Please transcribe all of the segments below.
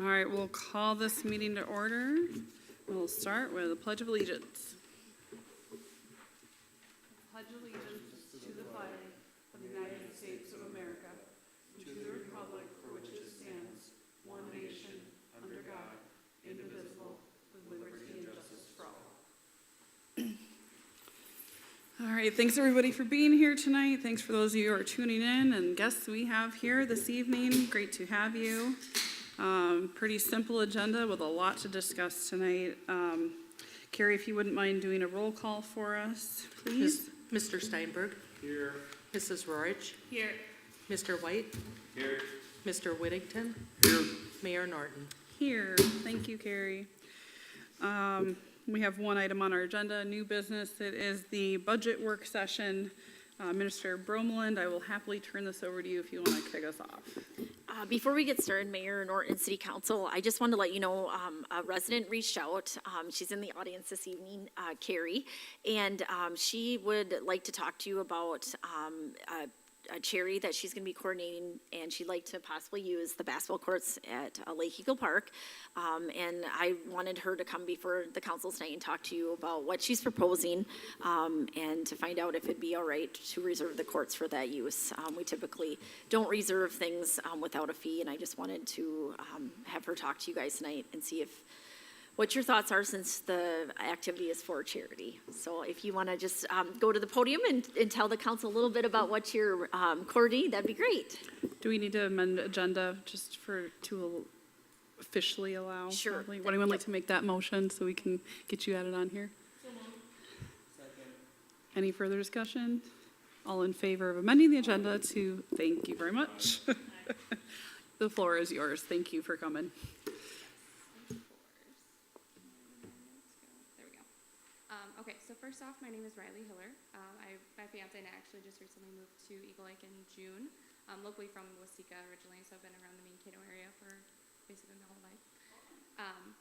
All right, we'll call this meeting to order. We'll start with the Pledge of Allegiance. Pledge allegiance to the flag of the United States of America, and to the republic for which it stands, one nation, under God, indivisible, with liberty and justice for all. All right, thanks everybody for being here tonight. Thanks for those of you who are tuning in and guests we have here this evening. Great to have you. Pretty simple agenda with a lot to discuss tonight. Carrie, if you wouldn't mind doing a roll call for us, please. Mr. Steinberg. Here. Mrs. Rorich. Here. Mr. White. Here. Mr. Whittington. Here. Mayor Norton. Here. Thank you, Carrie. We have one item on our agenda, new business. It is the budget work session. Minister Bromeland, I will happily turn this over to you if you want to kick us off. Before we get started, Mayor, Norton, City Council, I just wanted to let you know a resident reached out. She's in the audience this evening, Carrie, and she would like to talk to you about a charity that she's going to be coordinating, and she'd like to possibly use the basketball courts at Lake Eagle Park. And I wanted her to come before the council tonight and talk to you about what she's proposing, and to find out if it'd be all right to reserve the courts for that use. We typically don't reserve things without a fee, and I just wanted to have her talk to you guys tonight and see what your thoughts are, since the activity is for charity. So if you want to just go to the podium and tell the council a little bit about what you're coordinating, that'd be great. Do we need to amend the agenda just to officially allow? Sure. Probably? Would anyone like to make that motion so we can get you added on here? Second. Any further discussion? All in favor of amending the agenda to, thank you very much. The floor is yours. Thank you for coming. Okay, so first off, my name is Riley Hiller. My fiance and I actually just recently moved to Eagle Lake in June. I'm locally from Waseca originally, so I've been around the Mankato area for basically my whole life.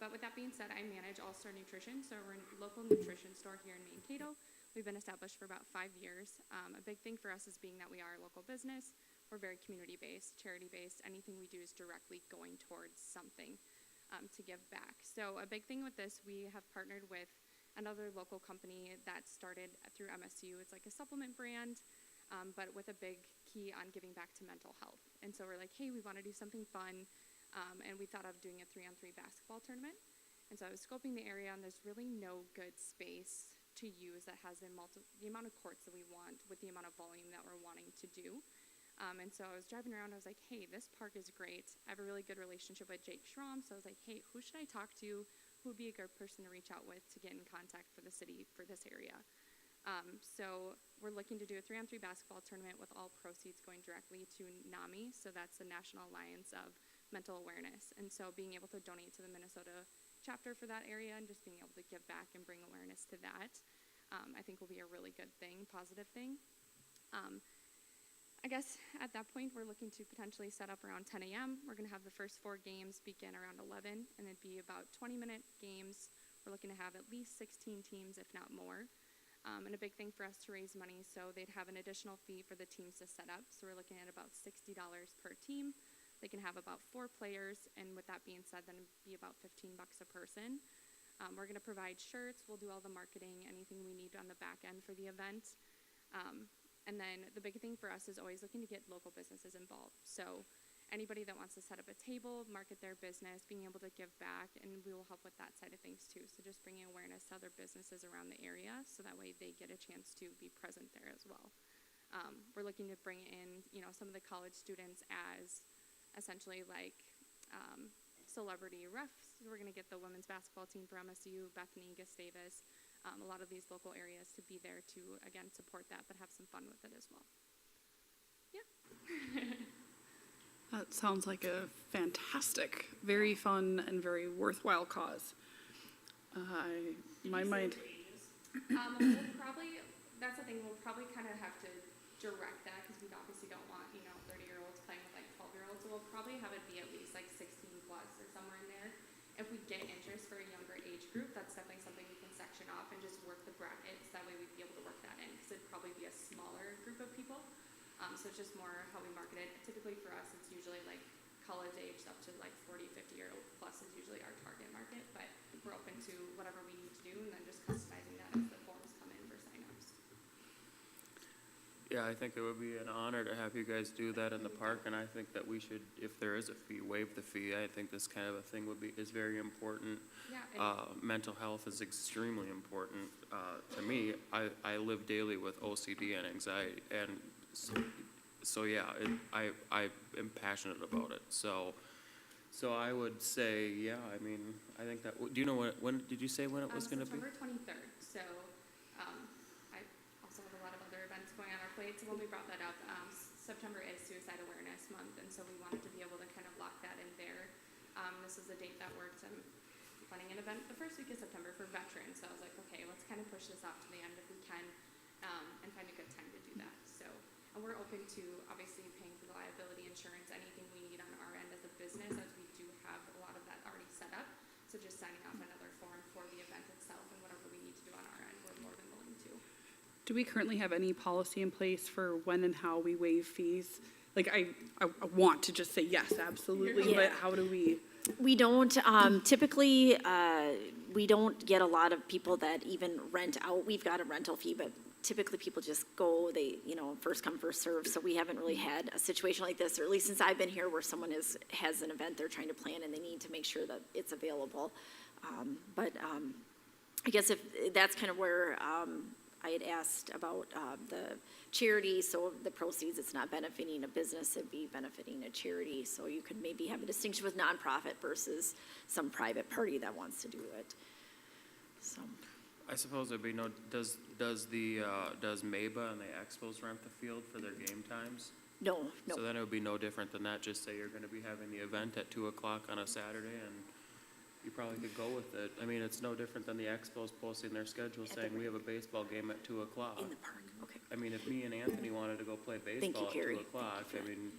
But with that being said, I manage All Star Nutrition, so we're a local nutrition store here in Mankato. We've been established for about 5 years. A big thing for us is being that we are a local business. We're very community-based, charity-based. Anything we do is directly going towards something to give back. So a big thing with this, we have partnered with another local company that started through MSU. It's like a supplement brand, but with a big key on giving back to mental health. And so we're like, hey, we want to do something fun, and we thought of doing a 3-on-3 basketball tournament. And so I was scoping the area, and there's really no good space to use that has the amount of courts that we want with the amount of volume that we're wanting to do. And so I was driving around, I was like, hey, this park is great. I have a really good relationship with Jake Schramm, so I was like, hey, who should I talk to? Who would be a good person to reach out with to get in contact for the city for this area? So we're looking to do a 3-on-3 basketball tournament with all proceeds going directly to NAMI, so that's the National Alliance of Mental Awareness. And so being able to donate to the Minnesota chapter for that area and just being able to give back and bring awareness to that, I think will be a really good thing, positive thing. I guess at that point, we're looking to potentially set up around 10 a.m. We're going to have the first 4 games begin around 11, and it'd be about 20-minute games. We're looking to have at least 16 teams, if not more. And a big thing for us to raise money, so they'd have an additional fee for the teams to set up. So we're looking at about $60 per team. They can have about 4 players, and with that being said, then it'd be about $15 a person. We're going to provide shirts. We'll do all the marketing, anything we need on the back end for the event. And then the big thing for us is always looking to get local businesses involved. So anybody that wants to set up a table, market their business, being able to give back, and we will help with that side of things too. So just bringing awareness to other businesses around the area, so that way they get a chance to be present there as well. We're looking to bring in, some of the college students as essentially like celebrity refs. We're going to get the women's basketball team for MSU, Bethany, Gustavus, a lot of these local areas to be there to, again, support that, but have some fun with it as well. Yeah. That sounds like a fantastic, very fun, and very worthwhile cause. My mind. We'll probably, that's the thing, we'll probably kind of have to direct that, because we obviously don't want, 30-year-olds playing with like 12-year-olds, so we'll probably have it be at least like 16 plus or somewhere in there. If we get interest for a younger age group, that's definitely something we can section off and just work the brackets. That way we'd be able to work that in, because it'd probably be a smaller group of people. So it's just more how we market it. Typically for us, it's usually like college aged up to like 40, 50 year old plus is usually our target market, but we're open to whatever we need to do and then just customizing that as the forms come in for signups. Yeah, I think it would be an honor to have you guys do that in the park, and I think that we should, if there is a fee, waive the fee. I think this kind of a thing is very important. Yeah, and Mental health is extremely important to me. I live daily with OCD and anxiety, and so yeah, I am passionate about it. So I would say, yeah, I mean, I think that, do you know when did you say when it was going to be? September 23rd, so I also have a lot of other events going on our plate, so when we brought that up, September is Suicide Awareness Month, and so we wanted to be able to kind of lock that in there. This is a date that works. I'm planning an event the first week of September for veterans, so I was like, okay, let's kind of push this off to the end if we can, and find a good time to do that. So, and we're open to obviously paying for the liability insurance, anything we need on our end as a business, as we do have a lot of that already set up. So just signing off another form for the event itself and whatever we need to do on our end, we're more than willing to. Do we currently have any policy in place for when and how we waive fees? Like, I want to just say yes, absolutely, Yeah. but how do we? We don't, typically, we don't get a lot of people that even rent out. We've got a rental fee, but typically people just go, they, first come, first serve. So we haven't really had a situation like this, or at least since I've been here, where someone has an event they're trying to plan and they need to make sure that it's available. But I guess if that's kind of where I had asked about the charity, so the proceeds, it's not benefiting a business, it'd be benefiting a charity. So you could maybe have a distinction with nonprofit versus some private party that wants to do it. So. I suppose it'd be does MABA and the Expos rent the field for their game times? No. So then it would be no different than that. Just say you're going to be having the event at 2 o'clock on a Saturday, and you probably could go with it. I mean, it's no different than the Expos posting their schedule saying we have a baseball game at 2 o'clock. In the park, okay. I mean, if me and Anthony wanted to go play baseball at 2 o'clock, I mean,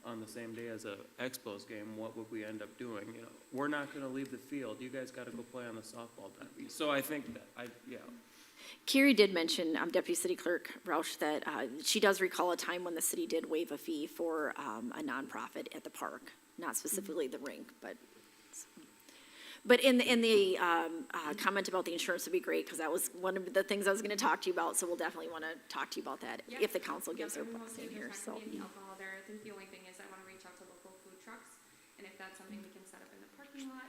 on the same day as a Expos game, what would we end up doing? We're not going to leave the field. You guys got to go play on the softball diamond. So I think that yeah. Carrie did mention, Deputy City Clerk Roush, that she does recall a time when the city did waive a fee for a nonprofit at the park, not specifically the rink, but in the comment about the insurance would be great, because that was one of the things I was going to talk to you about, so we'll definitely want to talk to you about that if the council gives their blessing here. So. Any alcohol there. I think the only thing is I want to reach out to local food trucks, and if that's something we can set up in the parking lot,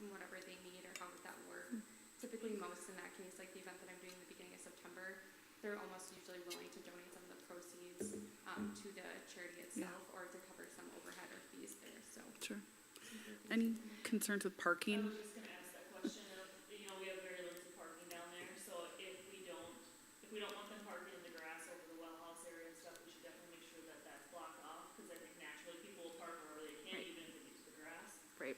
and whatever they need, or how would that work. Typically, most in that case, like the event that I'm doing in the beginning of September, they're almost usually willing to donate some of the proceeds to the charity itself, or to cover some overhead or fees there. So. Sure. Any concerns with parking? I was just gonna ask that question of, we have very limited parking down there, so if we don't want them parking in the grass over the well house area and stuff, we should definitely make sure that that's blocked off, because I think naturally people will park wherever they can, even if they get to the grass. Right.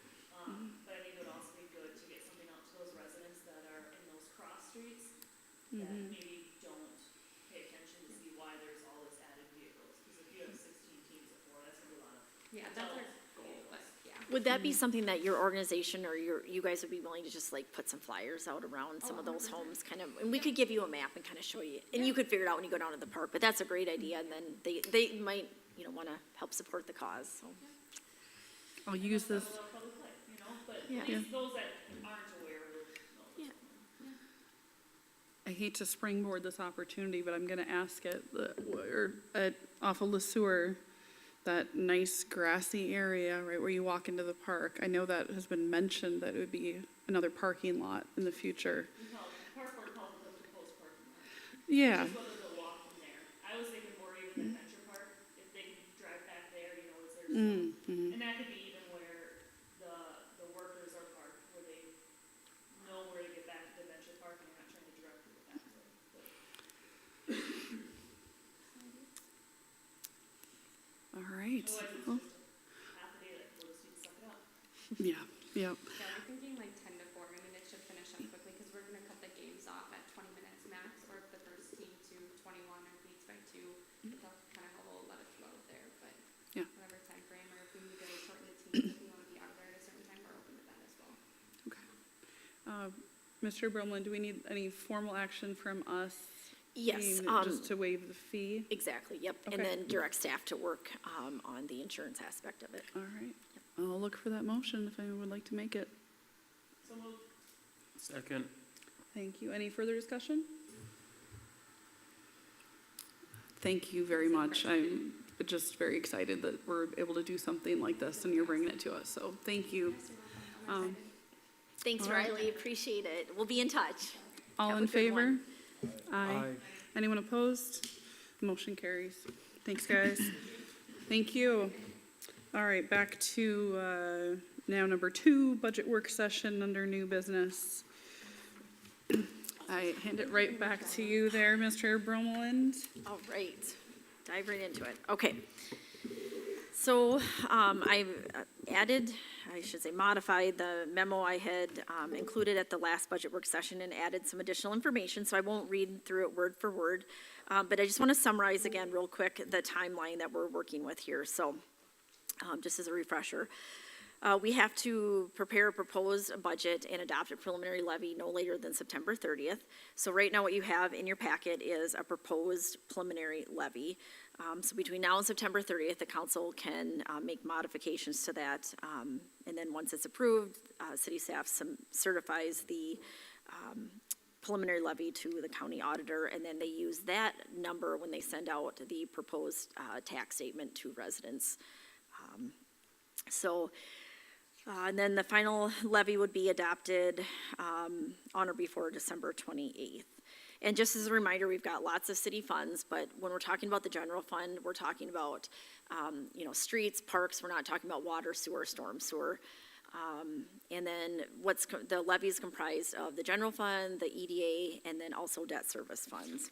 But I think it would also be good to get something out to those residents that are in those cross streets, that maybe don't pay attention to see why there's all this added vehicles, because if you have 16 teams of 4, that's gonna be a lot of. Yeah, that's our goal, but yeah. Would that be something that your organization or you guys would be willing to just like put some flyers out around some of those 100%. homes, kind of, and we could give you a map and kind of show you, and you could figure it out when you go down to the park, but that's a great idea, and then they might, want to help support the cause, so. I'll use this. They'll probably play, but Yeah. at least those that aren't aware will know. Yeah. I hate to springboard this opportunity, but I'm going to ask it. Off of Le Sueur, that nice grassy area right where you walk into the park. I know that has been mentioned that it would be another parking lot in the future. Park board calls it the proposed parking lot. Yeah. Just whether they'll walk from there. I was thinking more even Adventure Park, if they can drive back there, is there some, and that could be even where the workers are parked, where they know where to get back to the Adventure Park and you're not trying to direct people back there. All right. Otherwise, Well, it's just half a day that we'll just need to suck it up. yeah. Yeah, we're thinking like 10 to 4. I mean, it should finish up quickly because we're going to cut the games off at 20 minutes max, or if the first team to 21 or leads by 2, that's kind of how we'll let it flow there. But Yeah. whatever time frame, or if we need to shorten the team, if we want to be out of there at a certain time, we're open to that as well. Okay. Mr. Brumlin, do we need any formal action from us? Yes, Just to waive the fee? exactly, yep. And Okay. then direct staff to work, on the insurance aspect of it. All right. I'll look for that motion if anyone would like to make it. So moved. Second. Thank you. Any further discussion? Thank you very much. I'm just very excited that we're able to do something like this and you're bringing it to us, so thank you. Thanks, All right. Riley, appreciate it. We'll be in touch. All Have a in good favor? one. Aye. Anyone opposed? Motion carries. Thanks, guys. Thank you. All right, back to now number 2, budget work session under new business. I hand it right back to you there, Mr. Bromeland. All right, dive right into it. Okay. So I've added, I should say modified the memo I had included at the last budget work session and added some additional information, so I won't read through it word for word. But I just want to summarize again real quick the timeline that we're working with here. So just as a refresher. We have to prepare a proposed budget and adopt a preliminary levy no later than September 30th. So right now what you have in your packet is a proposed preliminary levy. So between now and September 30th, the council can make modifications to that. And then once it's approved, city staff certifies the preliminary levy to the county auditor, and then they use that number when they send out the proposed tax statement to residents. And then the final levy would be adopted on or before December 28th. And just as a reminder, we've got lots of city funds, but when we're talking about the general fund, we're talking about, streets, parks, we're not talking about water, sewer, storm sewer. And then the levy is comprised of the general fund, the EDA, and then also debt service funds.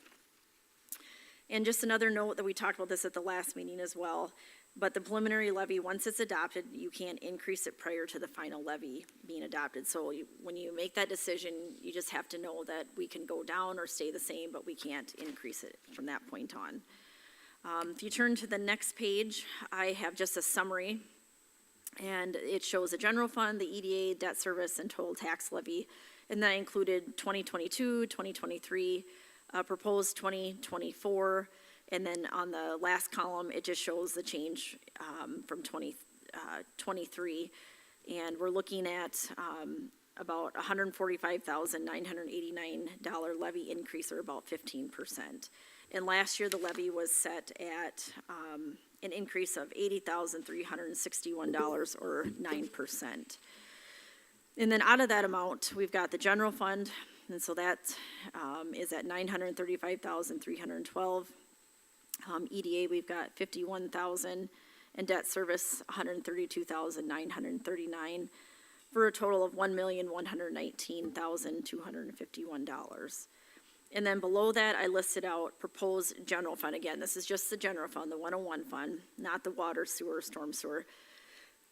And just another note that we talked about this at the last meeting as well, but the preliminary levy, once it's adopted, you can't increase it prior to the final levy being adopted. So when you make that decision, you just have to know that we can go down or stay the same, but we can't increase it from that point on. If you turn to the next page, I have just a summary. And it shows the general fund, the EDA, debt service, and total tax levy. And that included 2022, 2023, proposed 2024, and then on the last column, it just shows the change from 2023. And we're looking at about $145,989 levy increase, or about 15%. And last year, the levy was set at an increase of $80,361, or 9%. And then out of that amount, we've got the general fund, and so that is at $935,312. EDA, we've got $51,000, and debt service, $132,939, for a total of $1,119,251. And then below that, I listed out proposed general fund. Again, this is just the general fund, the 101 fund, not the water, sewer, storm sewer,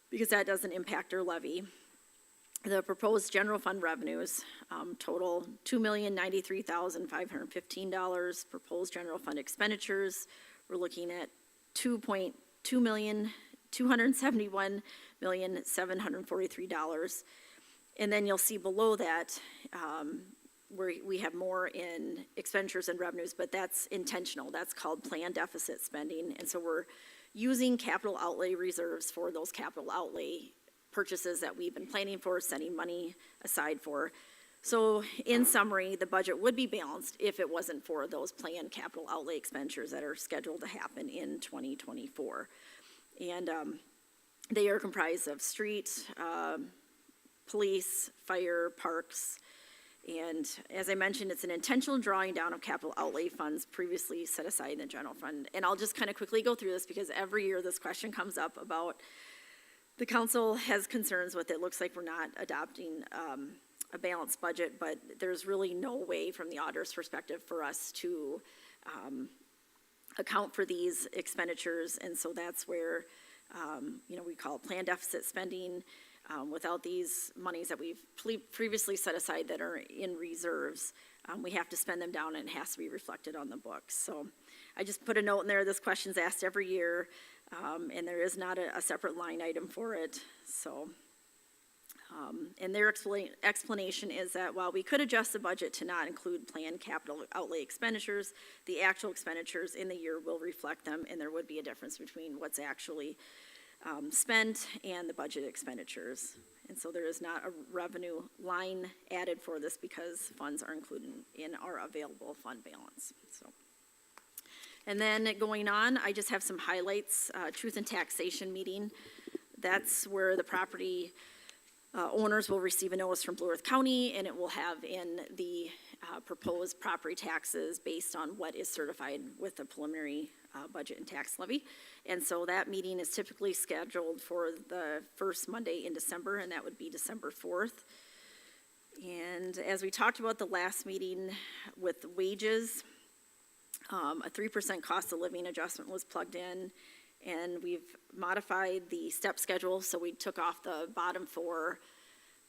because that doesn't impact our levy. The proposed general fund revenues total $2,093,515. Proposed general fund expenditures, we're looking at $2,271,743. And then you'll see below that where we have more in expenditures and revenues, but that's intentional. That's called planned deficit spending. And so we're using capital outlay reserves for those capital outlay purchases that we've been planning for, setting money aside for. So in summary, the budget would be balanced if it wasn't for those planned capital outlay expenditures that are scheduled to happen in 2024. And they are comprised of street, police, fire, parks, and as I mentioned, it's an intentional drawing down of capital outlay funds previously set aside in the general fund. And I'll just kind of quickly go through this because every year this question comes up about the council has concerns with it. Looks like we're not adopting a balanced budget, but there's really no way from the auditor's perspective for us to account for these expenditures. And so that's where, we call it planned deficit spending. Without these monies that we've previously set aside that are in reserves, we have to spend them down and it has to be reflected on the books. So I just put a note in there. This question's asked every year, and there is not a separate line item for it. So And their explanation is that while we could adjust the budget to not include planned capital outlay expenditures, the actual expenditures in the year will reflect them, and there would be a difference between what's actually spent and the budget expenditures. And so there is not a revenue line added for this because funds are included in our available fund balance, so. And then going on, I just have some highlights, Truth and Taxation meeting. That's where the property owners will receive a notice from Blue Earth County, and it will have in the proposed property taxes based on what is certified with the preliminary budget and tax levy. And so that meeting is typically scheduled for the first Monday in December, and that would be December 4th. And as we talked about the last meeting with wages, a 3% cost of living adjustment was plugged in, and we've modified the step schedule, so we took off the bottom 4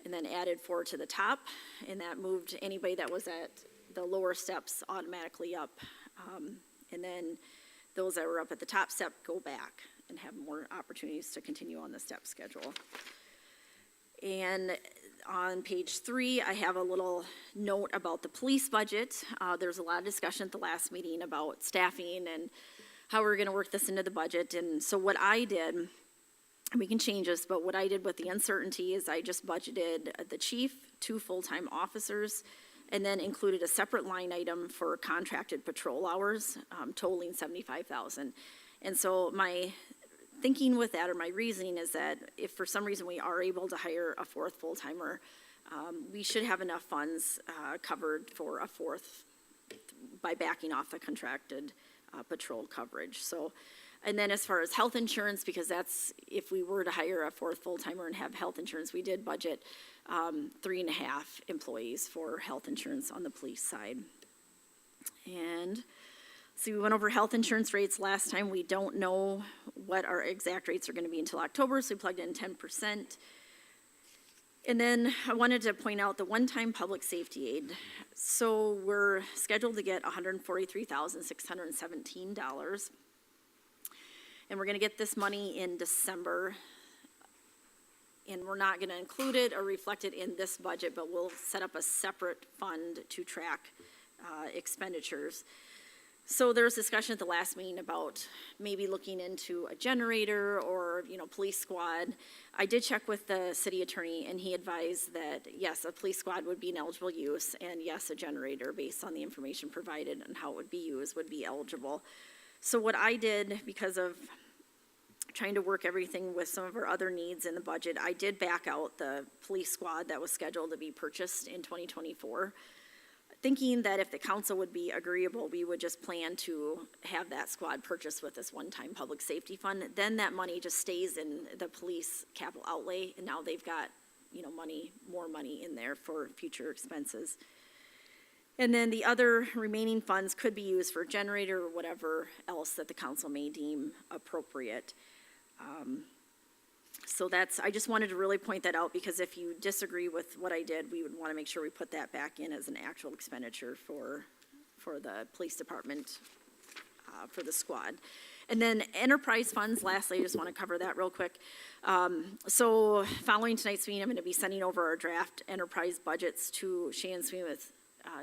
and then added 4 to the top, and that moved anybody that was at the lower steps automatically up. And then those that were up at the top step go back and have more opportunities to continue on the step schedule. And on page 3, I have a little note about the police budget. There's a lot of discussion at the last meeting about staffing and how we're gonna work this into the budget. And so what I did, and we can change this, but what I did with the uncertainty is I just budgeted the chief, 2 full-time officers, and then included a separate line item for contracted patrol hours, totaling $75,000. And so my thinking with that, or my reasoning, is that if for some reason we are able to hire a 4th full-timer, we should have enough funds covered for a 4th by backing off the contracted patrol coverage. So, and then as far as health insurance, because that's, if we were to hire a 4th full-timer and have health insurance, we did budget 3.5 employees for health insurance on the police side. And so we went over health insurance rates last time. We don't know what our exact rates are gonna be until October, so we plugged in 10%. And then I wanted to point out the one-time public safety aid. So we're scheduled to get $143,617. And we're gonna get this money in December. And we're not gonna include it or reflect it in this budget, but we'll set up a separate fund to track expenditures. So there was discussion at the last meeting about maybe looking into a generator or, police squad. I did check with the city attorney, and he advised that, yes, a police squad would be an eligible use, and yes, a generator, based on the information provided and how it would be used, would be eligible. So what I did, because of trying to work everything with some of our other needs in the budget, I did back out the police squad that was scheduled to be purchased in 2024. Thinking that if the council would be agreeable, we would just plan to have that squad purchased with this one-time public safety fund. Then that money just stays in the police capital outlay, and now they've got, more money in there for future expenses. And then the other remaining funds could be used for generator or whatever else that the council may deem appropriate. So I just wanted to really point that out, because if you disagree with what I did, we would want to make sure we put that back in as an actual expenditure for the police department, for the squad. And then enterprise funds, lastly, I just want to cover that real quick. So following tonight's meeting, I'm going to be sending over our draft enterprise budgets to Shannon Sweeney with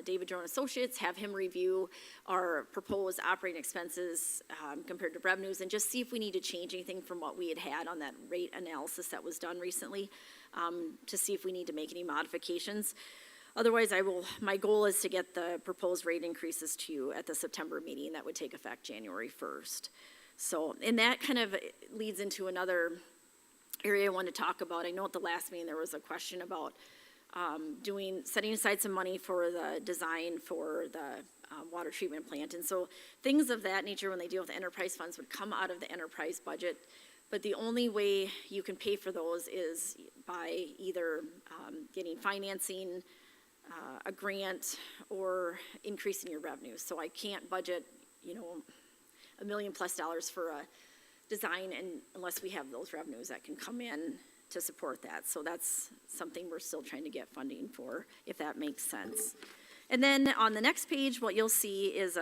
David Drone Associates, have him review our proposed operating expenses compared to revenues, and just see if we need to change anything from what we had on that rate analysis that was done recently, to see if we need to make any modifications. Otherwise, my goal is to get the proposed rate increases to you at the September meeting that would take effect January 1st. So, and that kind of leads into another area I wanted to talk about. I know at the last meeting there was a question about setting aside some money for the design for the water treatment plant. And so things of that nature, when they deal with enterprise funds, would come out of the enterprise budget. But the only way you can pay for those is by either getting financing, a grant, or increasing your revenues. So I can't budget, $1 million+ for a design unless we have those revenues that can come in to support that. So that's something we're still trying to get funding for, if that makes sense. And then on the next page, what you'll see is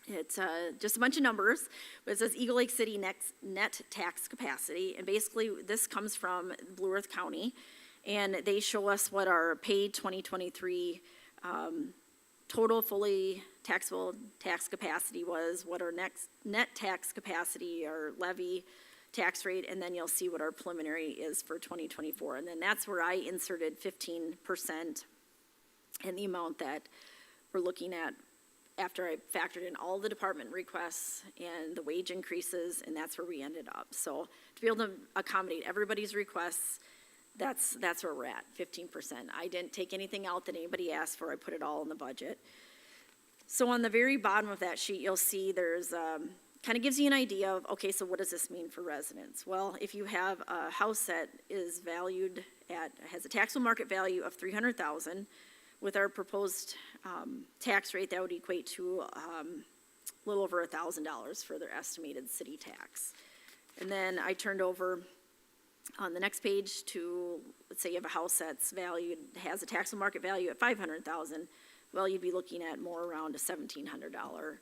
It's just a bunch of numbers, but it says Eagle Lake City net tax capacity, and basically this comes from Blue Earth County, and they show us what our paid 2023 total fully taxable tax capacity was, what our next net tax capacity, our levy tax rate, and then you'll see what our preliminary is for 2024, and then that's where I inserted 15% and the amount that we're looking at after I factored in all the department requests and the wage increases, and that's where we ended up. So to be able to accommodate everybody's requests, that's where we're at, 15%. I didn't take anything out that anybody asked for, I put it all in the budget. So on the very bottom of that sheet, you'll see there's, kind of gives you an idea of, okay, so what does this mean for residents? Well, if you have a house that is valued at, has a taxable market value of $300,000, with our proposed tax rate, that would equate to a little over $1,000 for their estimated city tax. And then I turned over on the next page to, let's say you have a house that's valued, has a taxable market value at $500,000, well, you'd be looking at more around a $1,700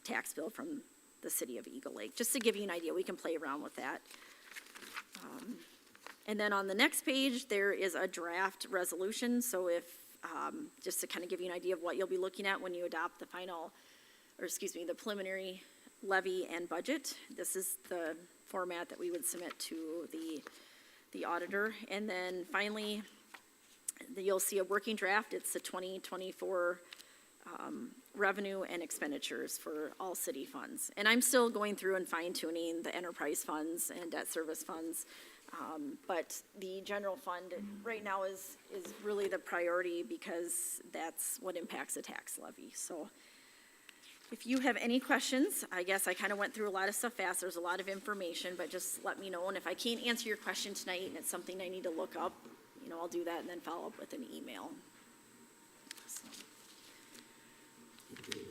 tax bill from the city of Eagle Lake. Just to give you an idea, we can play around with that. And then on the next page, there is a draft resolution, so if just to kind of give you an idea of what you'll be looking at when you adopt the final, or excuse me, the preliminary levy and budget. This is the format that we would submit to the auditor. And then finally, you'll see a working draft. It's the 2024 revenue and expenditures for all city funds. And I'm still going through and fine tuning the enterprise funds and debt service funds. But the general fund right now is really the priority because that's what impacts the tax levy. So if you have any questions, I guess I kind of went through a lot of stuff fast. There's a lot of information, but just let me know. And if I can't answer your question tonight and it's something I need to look up, you know, I'll do that and then follow up with an email.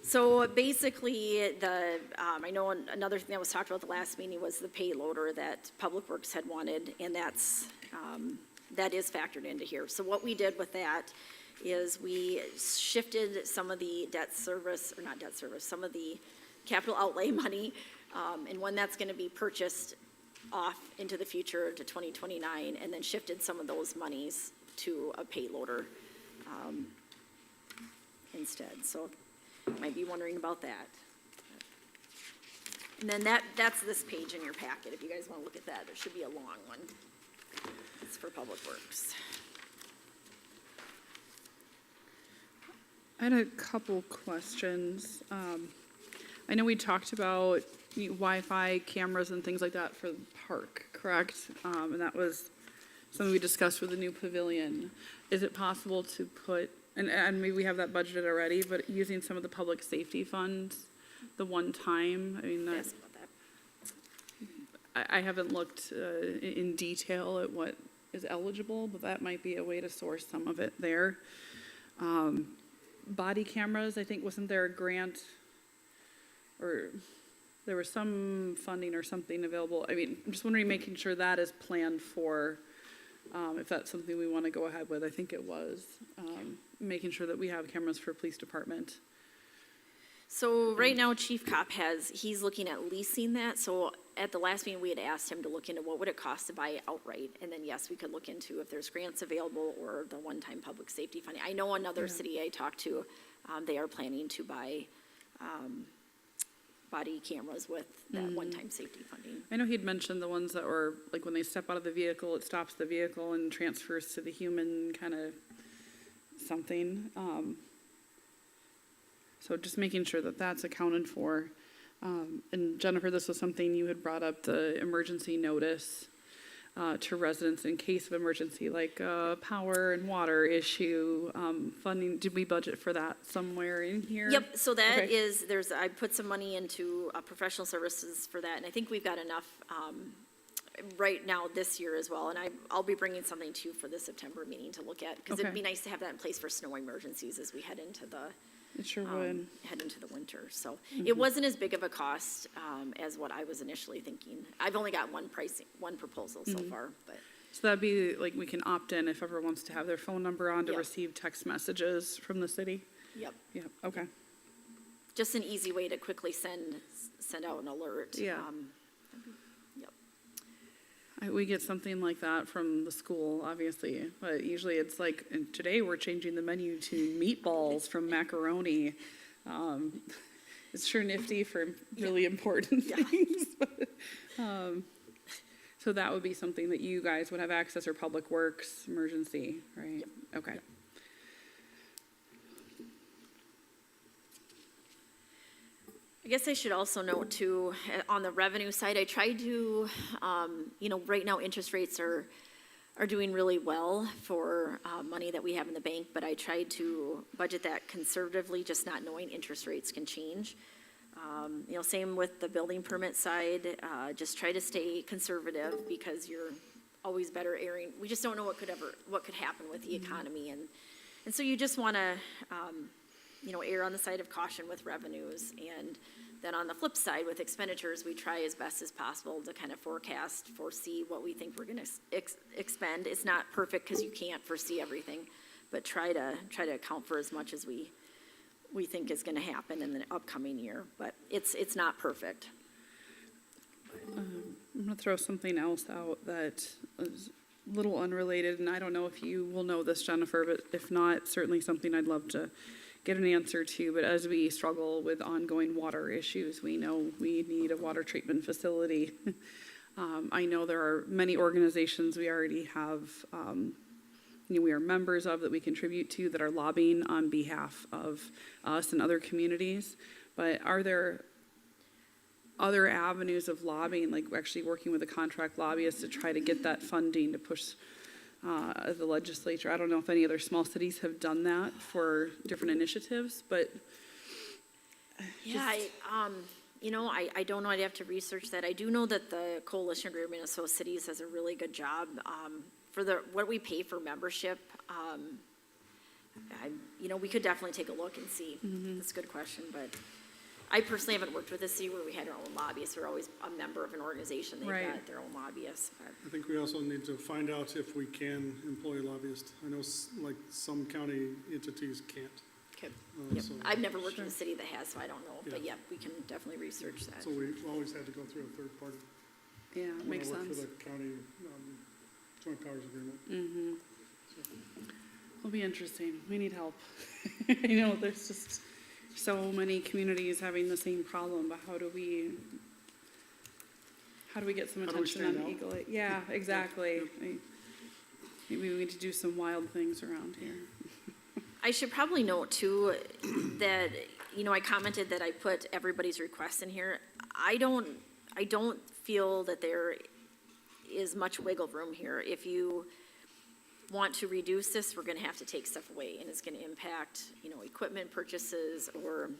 So basically, I know another thing that was talked about at the last meeting was the payloader that Public Works had wanted, and that is factored into here. So what we did with that is we shifted some of the some of the capital outlay money, and when that's gonna be purchased off into the future to 2029, and then shifted some of those monies to a payloader instead. So might be wondering about that. And then that's this page in your packet. If you guys want to look at that, there should be a long one. It's for Public Works. I had a couple questions. I know we talked about Wi-Fi cameras and things like that for the park, correct? And that was something we discussed with the new pavilion. Is it possible to put, and maybe we have that budgeted already, but using some of the public safety funds, the one time, I mean, Yes, about that. I haven't looked in detail at what is eligible, but that might be a way to source some of it there. Body cameras, I think, wasn't there a grant, or there was some funding or something available? I mean, I'm just wondering, making sure that is planned for, if that's something we want to go ahead with. I think it was, making sure that we have cameras for police department. So right now, Chief Cop he's looking at leasing that. So at the last meeting, we had asked him to look into what would it cost to buy it outright. And then, yes, we could look into if there's grants available or the one-time public safety funding. I know another city I talked to, they are planning to buy body cameras with that one-time safety funding. I know he'd mentioned the ones that were, like, when they step out of the vehicle, it stops the vehicle and transfers to the human kind of something. So just making sure that that's accounted for. And Jennifer, this was something you had brought up, the emergency notice to residents in case of emergency, like power and water issue, funding. Did we budget for that somewhere in here? Yep, so that Okay. is, I put some money into professional services for that, and I think we've got enough right now this year as well, and I'll be bringing something to you for the September meeting to look at, because it'd Okay. be nice to have that in place for snow emergencies as we head into the It sure would. winter. So it wasn't as big of a cost as what I was initially thinking. I've only got one proposal so far, but So that'd be like, we can opt in if whoever wants to have their phone number on to Yep. receive text messages from the city? yep. Yeah, okay. just an easy way to quickly send out an alert. Yeah. Yep. We get something like that from the school, obviously, but usually it's like, and today we're changing the menu to meatballs from macaroni. It's sure nifty for really important Yeah. things. But, so that would be something that you guys would have access, or Public Works, emergency, right? Okay. I guess I should also note too, on the revenue side, I tried to, right now interest rates are doing really well for money that we have in the bank, but I tried to budget that conservatively, just not knowing interest rates can change. Same with the building permit side, just try to stay conservative because you're always better erring. We just don't know what could happen with the economy, and so you just want to, err on the side of caution with revenues. And then on the flip side, with expenditures, we try as best as possible to kind of foresee what we think we're going to expend. It's not perfect because you can't foresee everything, but try to account for as much as we think is going to happen in the upcoming year. But it's not perfect. I'm going to throw something else out that is a little unrelated, and I don't know if you will know this, Jennifer, but if not, certainly something I'd love to get an answer to. But as we struggle with ongoing water issues, we know we need a water treatment facility. I know there are many organizations we already have, we are members of, that we contribute to, that are lobbying on behalf of us and other communities. But are there other avenues of lobbying, like actually working with a contract lobbyist to try to get that funding to push the legislature? I don't know if any other small cities have done that for different initiatives, but Yeah, I don't know. I'd have to research that. I do know that the Coalition of Greater Minnesota Cities does a really good job for what we pay for membership. We could definitely take a look and see. That's a good question, but I personally haven't worked with a city where we had our own lobbyists. We're always a member of an organization. They've Right. got their own lobbyists. But I think we also need to find out if we can employ lobbyists. I know like some county entities can't. okay. Yep. So- I've never worked in a city that has, so I don't know. But Yeah. yeah, we can definitely research that. So we've always had to go through a third party. yeah, it makes When I worked sense. for the county joint powers agreement. It'll be interesting. We need help. There's just so many communities having the same problem, but how do we get some How do we attention on stand out? Eagle Lake? Yeah, exactly. Maybe we need to do some wild things around here. I should probably note too that, I commented that I put everybody's requests in here. I don't feel that there is much wiggle room here. If you want to reduce this, we're gonna have to take stuff away, and it's gonna impact, equipment purchases or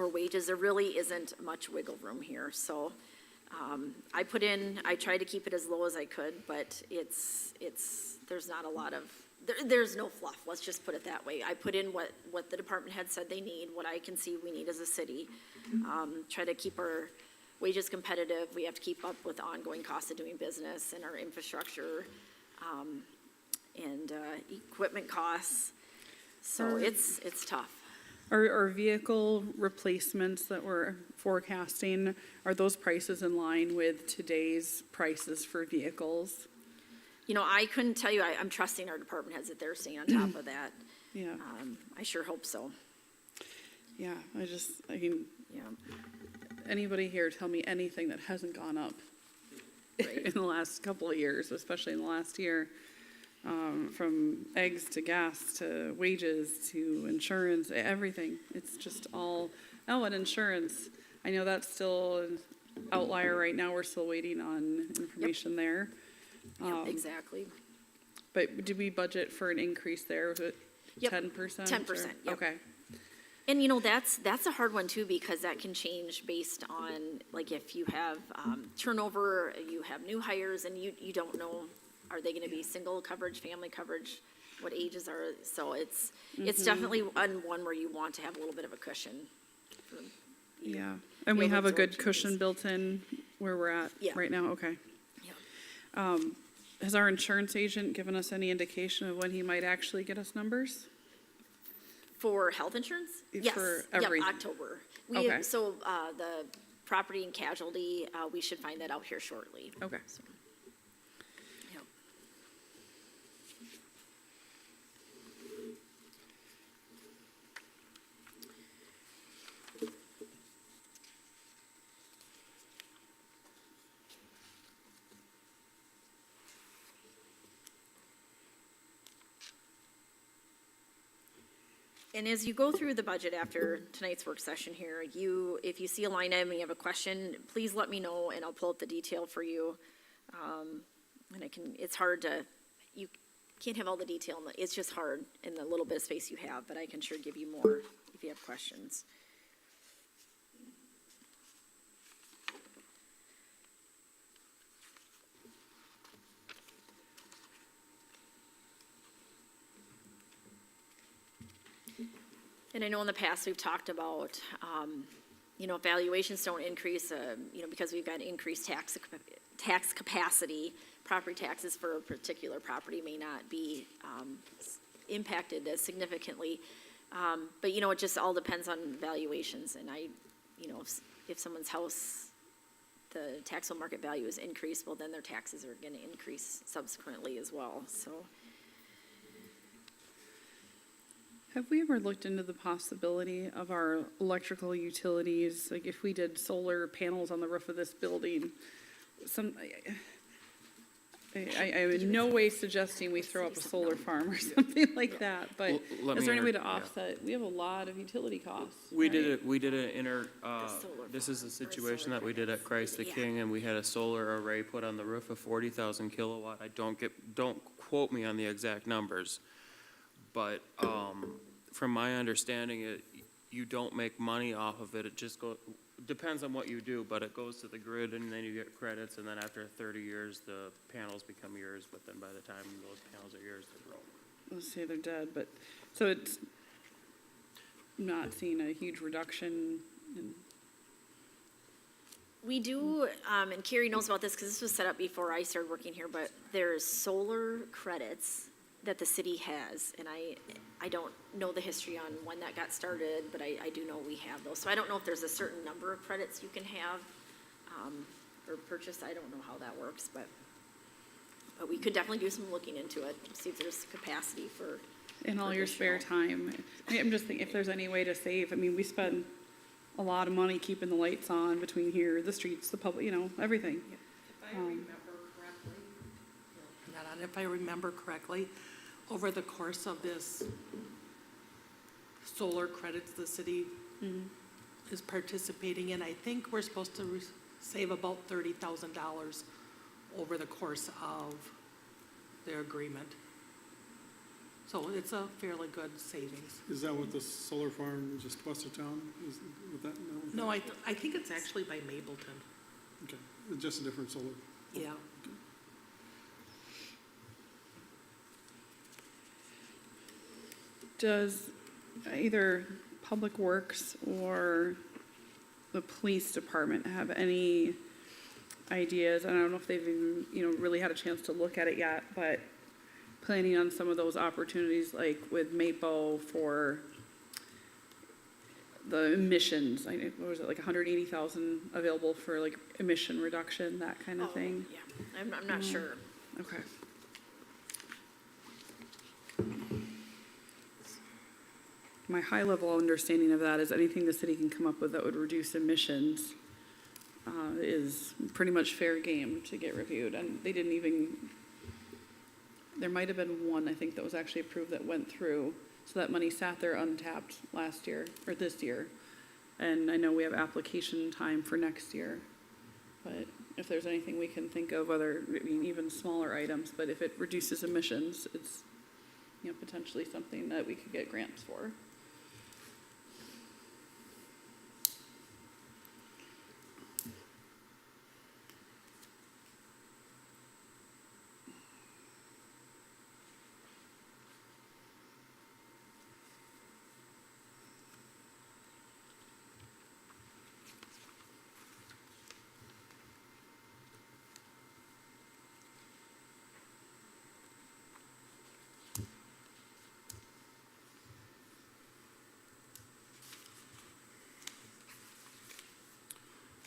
wages. There really isn't much wiggle room here, so, I tried to keep it as low as I could, but there's not a lot of, there's no fluff, let's just put it that way. I put in what the department head said they need, what I can see we need as a city. Try to keep our wages competitive. We have to keep up with ongoing costs of doing business and our infrastructure, and equipment costs. So it's tough. Are vehicle replacements that we're forecasting, are those prices in line with today's prices for vehicles? I couldn't tell you. I'm trusting our department heads that they're staying on top of that. Yeah, I sure hope so. yeah, Yeah. anybody here tell me anything that hasn't gone up Right. in the last couple of years, especially in the last year, from eggs to gas to wages to insurance, everything. It's just all, and insurance. I know that's still an outlier right now. We're still waiting on information there. Yep, exactly. But did we budget for an increase there? Was it Yep, 10%? 10%, yep. Okay. And that's a hard one too, because that can change based on, like, if you have turnover, you have new hires, and you don't know, are they gonna be single coverage, family coverage, what ages are, so it's definitely one where you want to have a little bit of a cushion. for you. Yeah, and we able have to a good absorb cushion changes. built in where we're at Yeah. right now, okay. Yeah. Has our insurance agent given us any indication of when he might actually get us numbers? For health insurance? Yes. For Yep, every- October. Okay. So, the property and casualty, we should find that out here shortly. Okay. So, yep. And as you go through the budget after tonight's work session here, if you see a line item and you have a question, please let me know and I'll pull up the detail for you. And it's hard you can't have all the detail, it's just hard in the little bit of space you have, but I can sure give you more if you have questions. And I know in the past, we've talked about, if valuations don't increase, because we've got increased tax capacity, property taxes for a particular property may not be impacted as significantly. But, it just all depends on valuations. And if someone's house, the taxable market value is increased, well, then their taxes are going to increase subsequently as well, so. Have we ever looked into the possibility of our electrical utilities, like if we did solar panels on the roof of this building? I am in no way suggesting we throw up a solar farm or something like that, but Well, let is me there any way to yeah. offset? We have a lot of utility costs. We right? did solar this is a farm, or situation solar that we did at Christ the Yeah. King, and we had a solar array put on the roof of 40,000 kilowatt. Don't quote me on the exact numbers, but, from my understanding, you don't make money off of it. It just depends on what you do, but it goes to the grid and then you get credits, and then after 30 years, the panels become yours, but then by the time those panels are yours, they're broke. Let's say they're dead, but, so it's not seeing a huge reduction in, We do, and Carrie knows about this because this was set up before I started working here, but there's solar credits that the city has, and I don't know the history on when that got started, but I do know we have those. So I don't know if there's a certain number of credits you can have, or purchase, I don't know how that works, but we could definitely do some looking into it, see if there's capacity for. in all for your spare additional- time. I'm just thinking if there's any way to save, we spend a lot of money keeping the lights on between here, the streets, the public, everything. If I remember correctly, if I remember correctly, over the course of this solar credits the city is participating in, I think we're supposed to save about $30,000 over the course of their agreement. So it's a fairly good savings. Is that what the solar farm just west of town, is with that? No, I think it's actually by Mableton, Okay, it's just a different solar. yeah. Does either Public Works or the police department have any ideas? I don't know if they've even, really had a chance to look at it yet, but planning on some of those opportunities, like with MAPO for the emissions. What was it, like 180,000 available for like emission reduction, that kind of Oh, thing? Yeah, I'm not sure. Okay. My high-level understanding of that is anything the city can come up with that would reduce emissions is pretty much fair game to get reviewed. And they didn't even, there might have been one, I think, that was actually approved that went through. So that money sat there untapped last year, or this year. And I know we have application time for next year. But if there's anything we can think of, even smaller items, but if it reduces emissions, it's, potentially something that we could get grants for.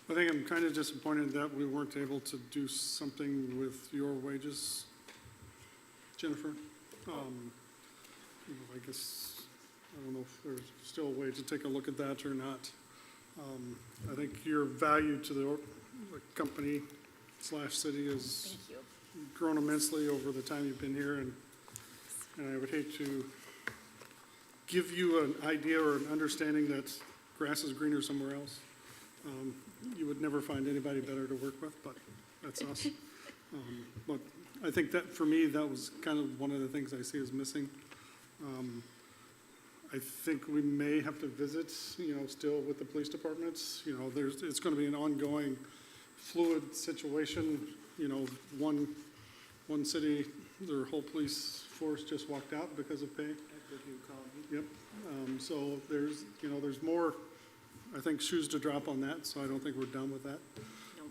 I think I'm kind of disappointed that we weren't able to do something with your wages, Jennifer. I guess, I don't know if there's still a way to take a look at that or not. I think your value to the company / city has Thank you. grown immensely over the time you've been here, and I would hate to give you an idea or an understanding that grass is greener somewhere else. You would never find anybody better to work with, but that's us. But I think that, for me, that was kind of one of the things I see as missing. I think we may have to visit, still with the police departments. It's going to be an ongoing fluid situation. One city, their whole police force just walked out because of pay. Yep. So there's more, I think, shoes to drop on that, so I don't think we're done with that.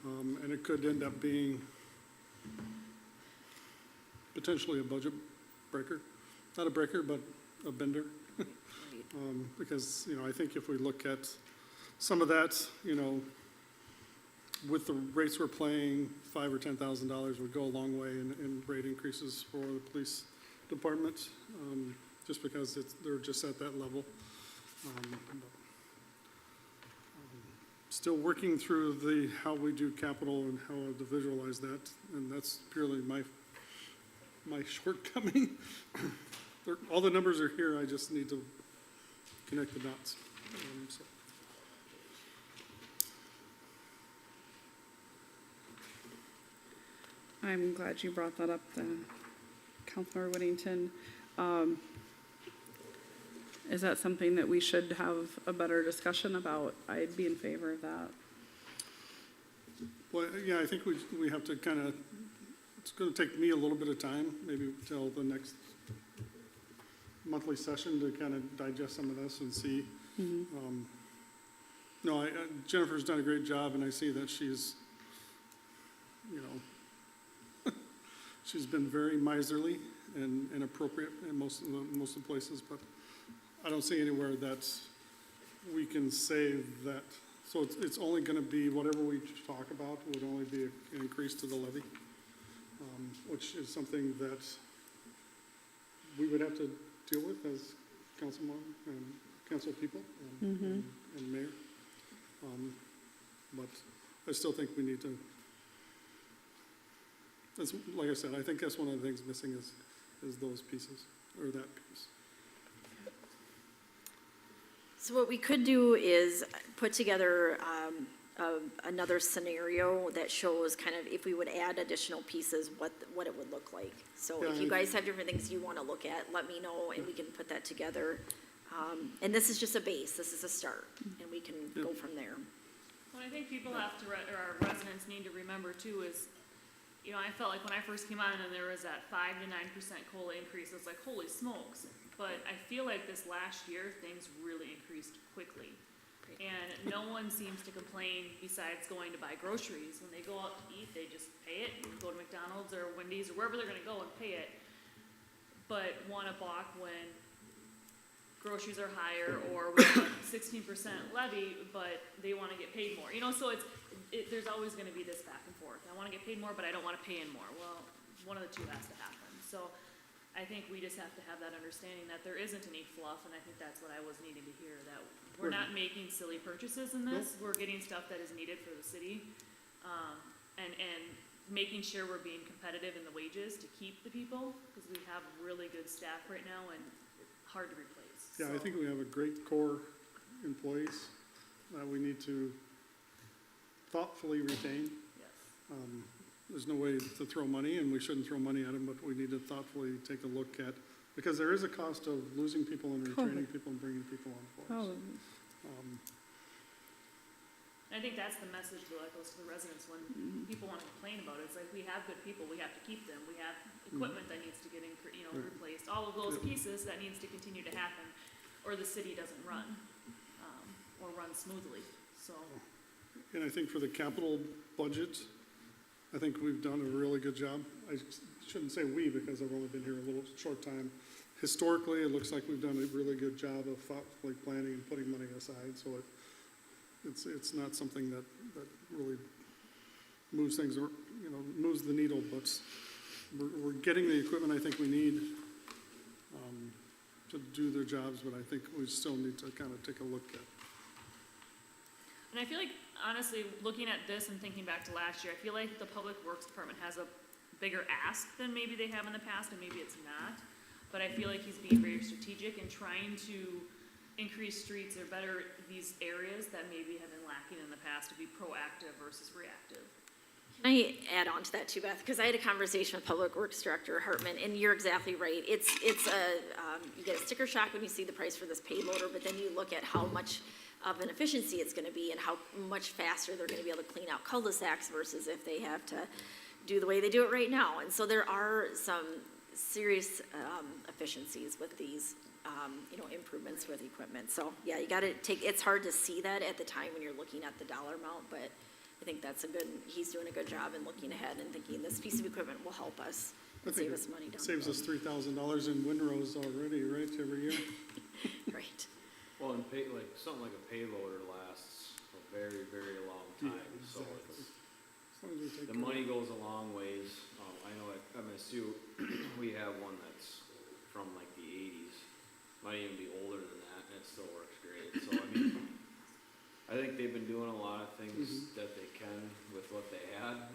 And it could end up being potentially a budget breaker. Not a breaker, but a bender. Because, I think if we look at some of that, with the rates we're paying, $5,000 or $10,000 would go a long way in rate increases for the police department, just because they're just at that level. Still working through how we do capital and how to visualize that, and that's purely my shortcoming. All the numbers are here, I just need to connect the dots. So. I'm glad you brought that up, Councilmember Whittington. Is that something that we should have a better discussion about? I'd be in favor of that. Well, yeah, I think we have to kind of, it's going to take me a little bit of time, maybe till the next monthly session, to kind of digest some of this and see. No, Jennifer's done a great job, and I see that she's, she's been very miserly and inappropriate in most of the places, but I don't see anywhere that we can say that. So it's only going to be whatever we talk about would only be an increase to the levy, which is something that we would have to deal with as councilman and council people and mayor. But I still think we need to, like I said, I think that's one of the things missing is those pieces, or that piece. So what we could do is put together another scenario that shows kind of if we would add additional pieces, what it would look like. So if you guys have different things you want to look at, let me know and we can put that together. And this is just a base, this is a start, and we can go from there. What I think people have to, or our residents need to remember too is, I felt like when I first came on and there was that 5 to 9% COLA increase, it's like, holy smokes. But I feel like this last year, things really increased quickly. And no one seems to complain besides going to buy groceries. When they go out to eat, they just pay it, and go to McDonald's or Wendy's or wherever they're gonna go and pay it. But wanna balk when groceries are higher, or we have a 16% levy, but they wanna get paid more. So there's always gonna be this back and forth. I wanna get paid more, but I don't wanna pay in more. Well, one of the two has to happen. So I think we just have to have that understanding that there isn't any fluff, and I think that's what I was needing to hear, that we're not making silly purchases in this. We're getting stuff that is needed for the city, and making sure we're being competitive in the wages to keep the people, because we have really good staff right now and hard to replace. Yeah, I So- think we have a great core employees that we need to thoughtfully retain. Yes. There's no way to throw money, and we shouldn't throw money at them, but we need to thoughtfully take a look at, because there is a cost of losing people and retraining people and bringing people on board. I think that's the message that goes to the residents when people want to complain about it. It's like, we have good people, we have to keep them. We have equipment that needs to get replaced. All of those pieces that needs to continue to happen, or the city doesn't run, or run smoothly, so. And I think for the capital budget, I think we've done a really good job. I shouldn't say we, because I've only been here a little short time. Historically, it looks like we've done a really good job of thoughtfully planning and putting money aside, so it's not something that really moves things, or, moves the needle, but we're getting the equipment I think we need to do their jobs, but I think we still need to kind of take a look at. And I feel like, honestly, looking at this and thinking back to last year, I feel like the Public Works Department has a bigger ask than maybe they have in the past, and maybe it's not. But I feel like he's being very strategic and trying to increase streets or better these areas that maybe have been lacking in the past, to be proactive versus reactive. Can I add on to that too, Beth? Because I had a conversation with Public Works Director Hartman, and you're exactly right. You get a sticker shock when you see the price for this payloader, but then you look at how much of an efficiency it's gonna be and how much faster they're gonna be able to clean out cul-de-sacs versus if they have to do the way they do it right now. And so there are some serious efficiencies with these, improvements with equipment. So, yeah, it's hard to see that at the time when you're looking at the dollar amount, but I think he's doing a good job in looking ahead and thinking this piece of equipment will help us I and think save it us money down the saves road. us $3,000 in windrows already, right, every year? Right. Well, and something like a payloader lasts a very, very long time, so Exactly. it's, As long as we take the care of money it. goes a long ways. I know at MSU, we have one that's from like the 80s, might even be older than that, and it still works great. So, I mean, I think they've been doing a lot of things that they can with what they had,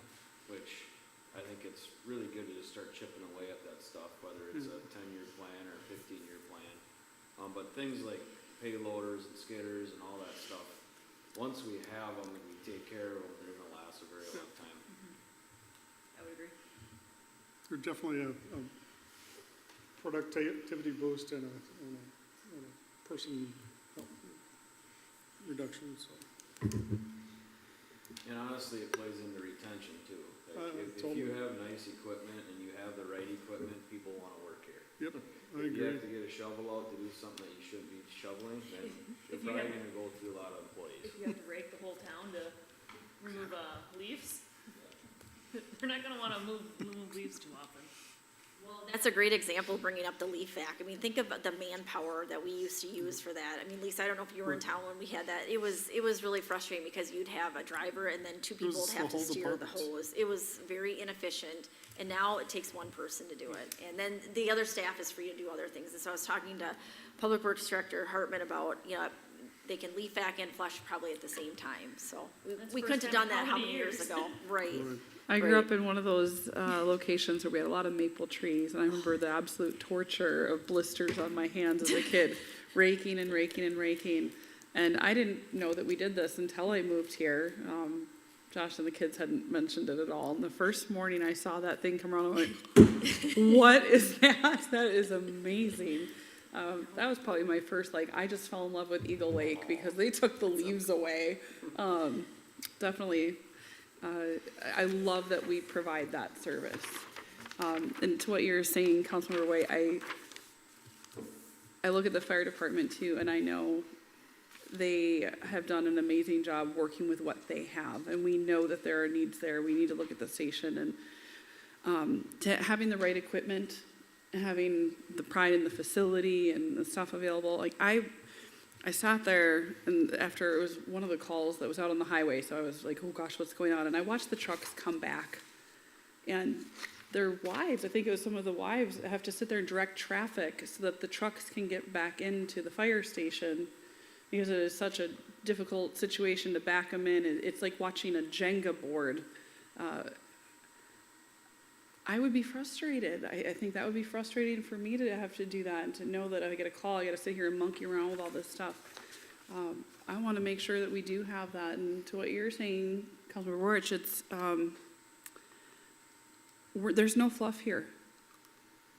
which I think it's really good to just start chipping away at that stuff, whether it's a 10-year plan or a 15-year plan. But things like payloaders and skidders and all that stuff, once we have them and we take care of them, they're gonna last a very long time. I would agree. They're definitely a productivity boost and a person reduction, so. And honestly, it plays into retention too. Like, if Totally. you have nice equipment and you have the right equipment, people wanna work here. Yep, I If you agree. have to get a shovel out to do something that you shouldn't be shoveling, then you're If you probably have- gonna go through a lot of employees. If you have to rake the whole town to remove leaves, they're not gonna wanna move leaves too often. Well, that's a great example, bringing up the leaf vac. I mean, think about the manpower that we used to use for that. I mean, Lisa, I don't know if you were in town when we had that. It was really frustrating because you'd have a driver and then two people would was have the to whole steer the department. hose. It was very inefficient, and now it takes one person to do it. And then the other staff is free to do other things. And so I was talking to Public Works Director Hartman about, they can leaf vac and flush probably at the same time. So That's we the couldn't first have done time in that how how many many years years? ago? Right. Right. I grew Right. up in one of those locations where we had a lot of maple trees, and I remember the absolute torture of blisters on my hands as a kid, raking and raking and raking. And I didn't know that we did this until I moved here. Josh and the kids hadn't mentioned it at all. And the first morning I saw that thing come around, I went, "What is that? That is amazing." That was probably my first, I just fell in love with Eagle Lake because they took the leaves away. Definitely. I love that we provide that service. And to what you're saying, Councilmember White, I look at the fire department too, and I know they have done an amazing job working with what they have. And we know that there are needs there. We need to look at the station and having the right equipment, having the pride in the facility and the stuff available. I sat there, and after it was one of the calls that was out on the highway, so I was like, oh gosh, what's going on? And I watched the trucks come back, and their wives, I think it was some of the wives, have to sit there and direct traffic so that the trucks can get back into the fire station, because it is such a difficult situation to back them in. It's like watching a Jenga board. I would be frustrated. I think that would be frustrating for me to have to do that and to know that I get a call, I got to sit here and monkey around with all this stuff. I want to make sure that we do have that. And to what you're saying, Councilmember Warich, there's no fluff here.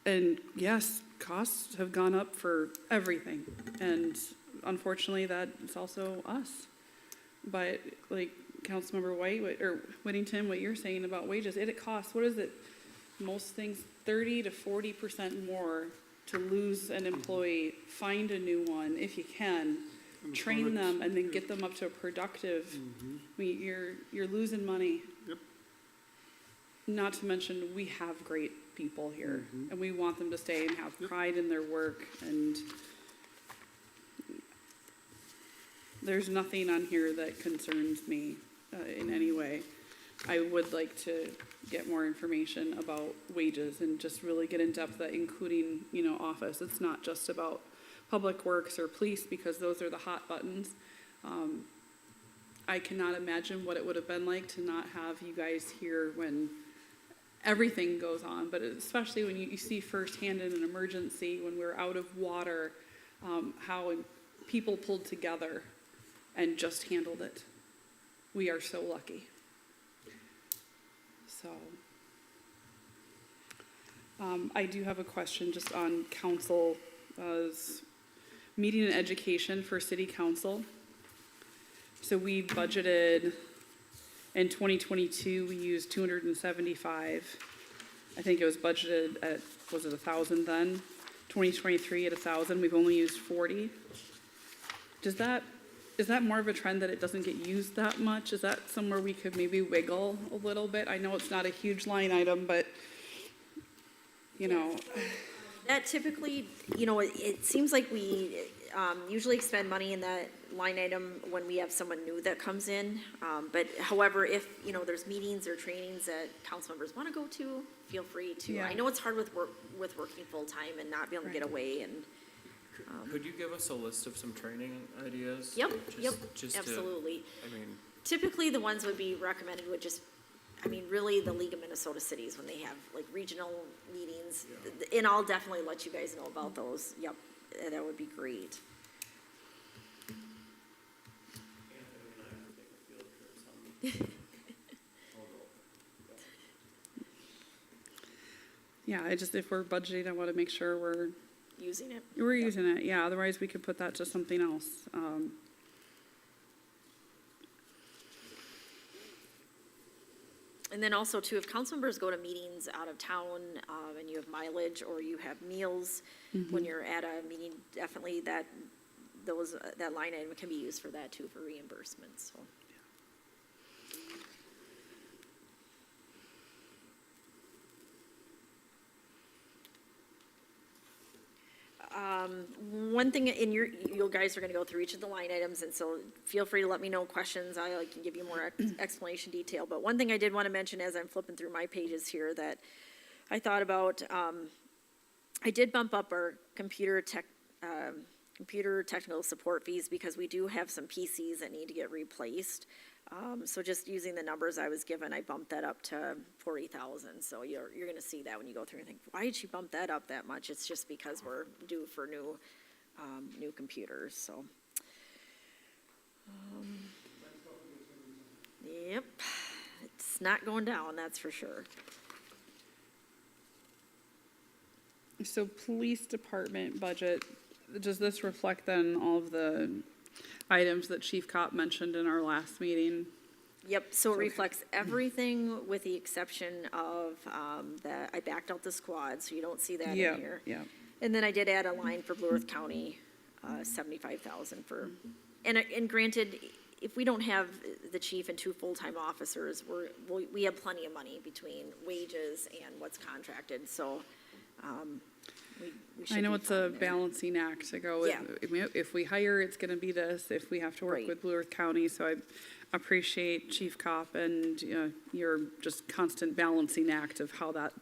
And yes, costs have gone up for everything. And unfortunately, that's also us. But like Councilmember Whittington, what you're saying about wages, it costs, what is it? Most things 30 to 40% more to lose an employee, find a new one if you can, And train product- them, and then get them up to a productive. I mean, you're losing money. Yep. Not to mention, we have great people here, and we want them to stay and have pride in their work. And there's nothing on here that concerns me in any way. I would like to get more information about wages and just really get in depth, that including, office. It's not just about public works or police, because those are the hot buttons. I cannot imagine what it would have been like to not have you guys here when everything goes on, but especially when you see firsthand in an emergency, when we're out of water, how people pulled together and just handled it. We are so lucky. So, I do have a question just on council's meeting and education for city council. So we budgeted, in 2022, we used 275. I think it was budgeted at, was it 1,000 then? 2023 at 1,000, we've only used 40. Is that more of a trend that it doesn't get used that much? Is that somewhere we could maybe wiggle a little bit? I know it's not a huge line item, but, That typically, it seems like we usually expend money in that line item when we have someone new that comes in. But however, if, there's meetings or trainings that council members want to go to, feel free to. Yeah. I know it's hard with working full-time and not being able to get away and. Could you give us a list of some training ideas? Yep, Just absolutely. I mean, Typically, the ones would be recommended would just, really the League of Minnesota Cities, when they have like regional meetings. And I'll definitely let you guys know about those. Yep, that would be great. yeah, if we're budgeting, I want to make sure we're Using it. using it. Yeah, otherwise we could put that to something else. And then also too, if council members go to meetings out of town, and you have mileage or you have meals, when you're at a meeting, definitely that line item can be used for that too, for reimbursements, so. One thing you guys are gonna go through each of the line items, and so feel free to let me know questions. I can give you more explanation detail. But one thing I did want to mention as I'm flipping through my pages here that I thought about, I did bump up our computer technical support fees because we do have some PCs that need to get replaced. So just using the numbers I was given, I bumped that up to 40,000. So you're going to see that when you go through and think, why did you bump that up that much? It's just because we're due for new computers. So, yep, it's not going down, that's for sure. So police department budget, does this reflect then all of the items that Chief Kopp mentioned in our last meeting? Yep, so it reflects everything with the exception of that I backed out the squad, so you don't see that in here. Yeah. And then I did add a line for Blue Earth County, 75,000 for, and granted, if we don't have the chief and 2 full-time officers, we have plenty of money between wages and what's contracted, so, we should I know be it's a fine there. balancing act to go with. Yeah. If we hire, it's gonna be this, if we have to work Right. with Blue Earth County, so I appreciate Chief Kopp and your just constant balancing act of how that,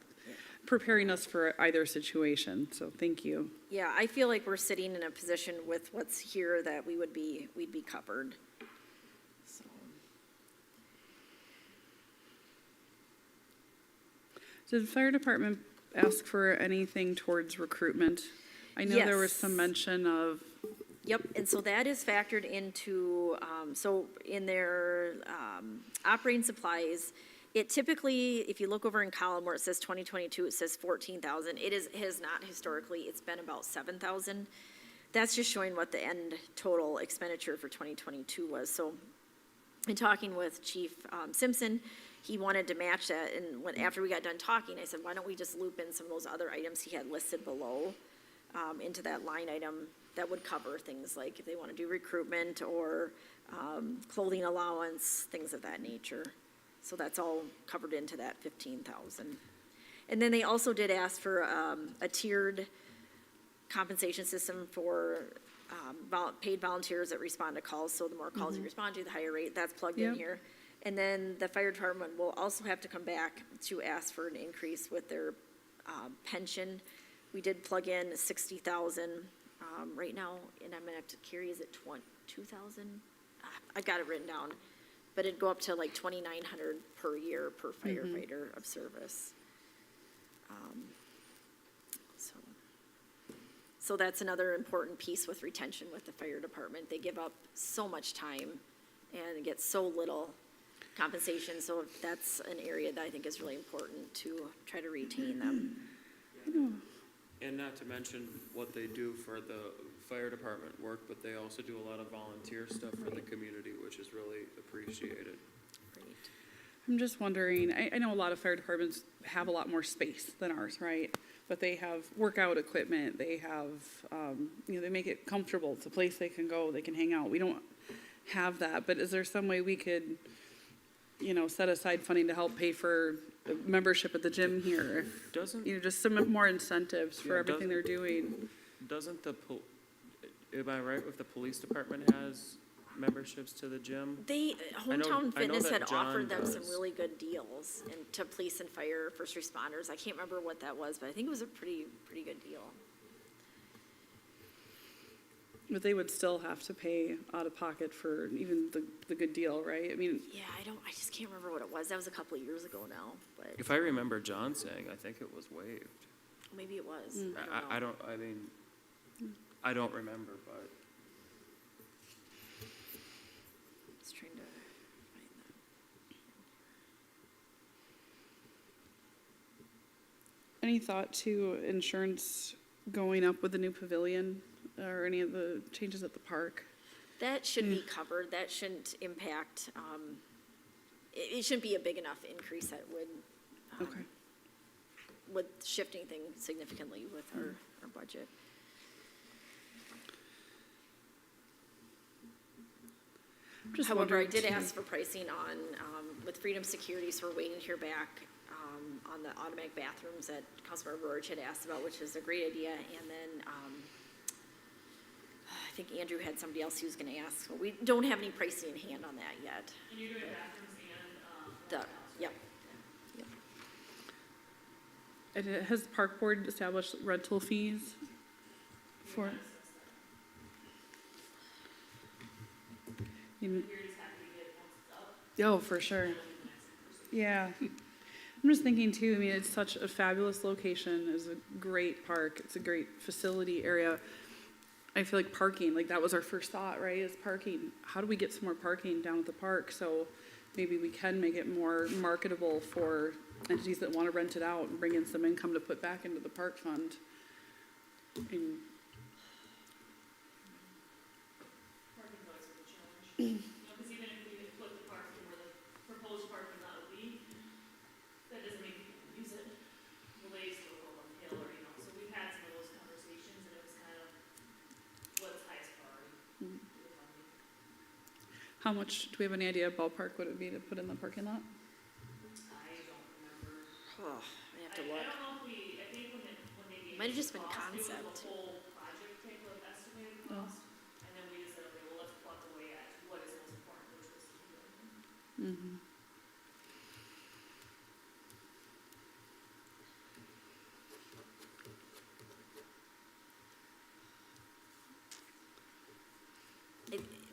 preparing us for either situation, so thank you. Yeah, I feel like we're sitting in a position with what's here that we'd be covered. So, Did the fire department ask for anything towards recruitment? I know there was Yes. some mention of, yep, and so that is factored into, so in their operating supplies, it typically, if you look over in column where it says 2022, it says 14,000. It has not historically, it's been about 7,000. That's just showing what the end total expenditure for 2022 was. So in talking with Chief Simpson, he wanted to match that, and after we got done talking, I said, why don't we just loop in some of those other items he had listed below into that line item that would cover things like if they want to do recruitment or clothing allowance, things of that nature. So that's all covered into that 15,000. And then they also did ask for a tiered compensation system for paid volunteers that respond to calls, so the more calls you respond to, the higher rate, that's plugged in Yep. here. And then the fire department will also have to come back to ask for an increase with their pension. We did plug in 60,000 right now, and I'm gonna have to, Carrie, is it 2,000? I've got it written down, but it'd go up to like 2,900 per year per firefighter of service. So that's another important piece with retention with the fire department. They give up so much time and get so little compensation, so that's an area that I think is really important to try to retain them. And not to mention what they do for the fire department work, but they also do a lot of volunteer stuff for the community, which is really appreciated. Great. I'm just wondering, I know a lot of fire departments have a lot more space than ours, right? But they have workout equipment, they have, they make it comfortable. It's a place they can go, they can hang out. We don't have that, but is there some way we could, set aside funding to help pay for membership at the gym here? Doesn't, Just some more incentives for Yeah, everything they're doing. doesn't am I right if the police department has memberships to the gym? They, I know Hometown Fitness that had offered John them some does. really good deals and to police and fire, first responders. I can't remember what that was, but I think it was a pretty good deal. But they would still have to pay out of pocket for even the good deal, right? I mean, Yeah, I just can't remember what it was. That was a couple of years ago now, but If I remember John saying, I think it was waived. maybe it was. I don't, I mean, I don't remember, but. Just trying to find that. any thought to insurance going up with the new pavilion or any of the changes at the park? That should be covered. That shouldn't impact, it shouldn't be a big enough increase that would, Okay. with shifting things significantly with our budget. Just However, I wondering, did too. ask for pricing on, with Freedom Security, so we're waiting to hear back on the automatic bathrooms that Councilmember Roach had asked about, which is a great idea. And then I think Andrew had somebody else he was gonna ask. So we don't have any pricing in hand on that yet. And you're doing bathrooms and, The, yep. And has the park board established rental fees for? You- You're just happy to get it once it's up. Oh, for sure. Yeah. I'm just thinking too, I mean, it's such a fabulous location, it's a great park, it's a great facility area. I feel like parking, like that was our first thought, right, is parking. How do we get some more parking down at the park? So maybe we can make it more marketable for entities that want to rent it out and bring in some income to put back into the park fund. And Parking's always a challenge. Because even if we put the parking where the proposed parking lot would be, that doesn't make people use it. The way still go on the hill or, so we've had some of those conversations and it was kind of what's highest priority. for the funding. how much, do we have any idea ballpark what it would be to put in the parking lot? I don't remember. Oh, I have to I look. don't know if we, I think when they gave Might have us just the been cost, it was concept. the whole project type of estimated Oh. cost. And then we just said, okay, well, let's plug away at what is most important, which was the pavilion.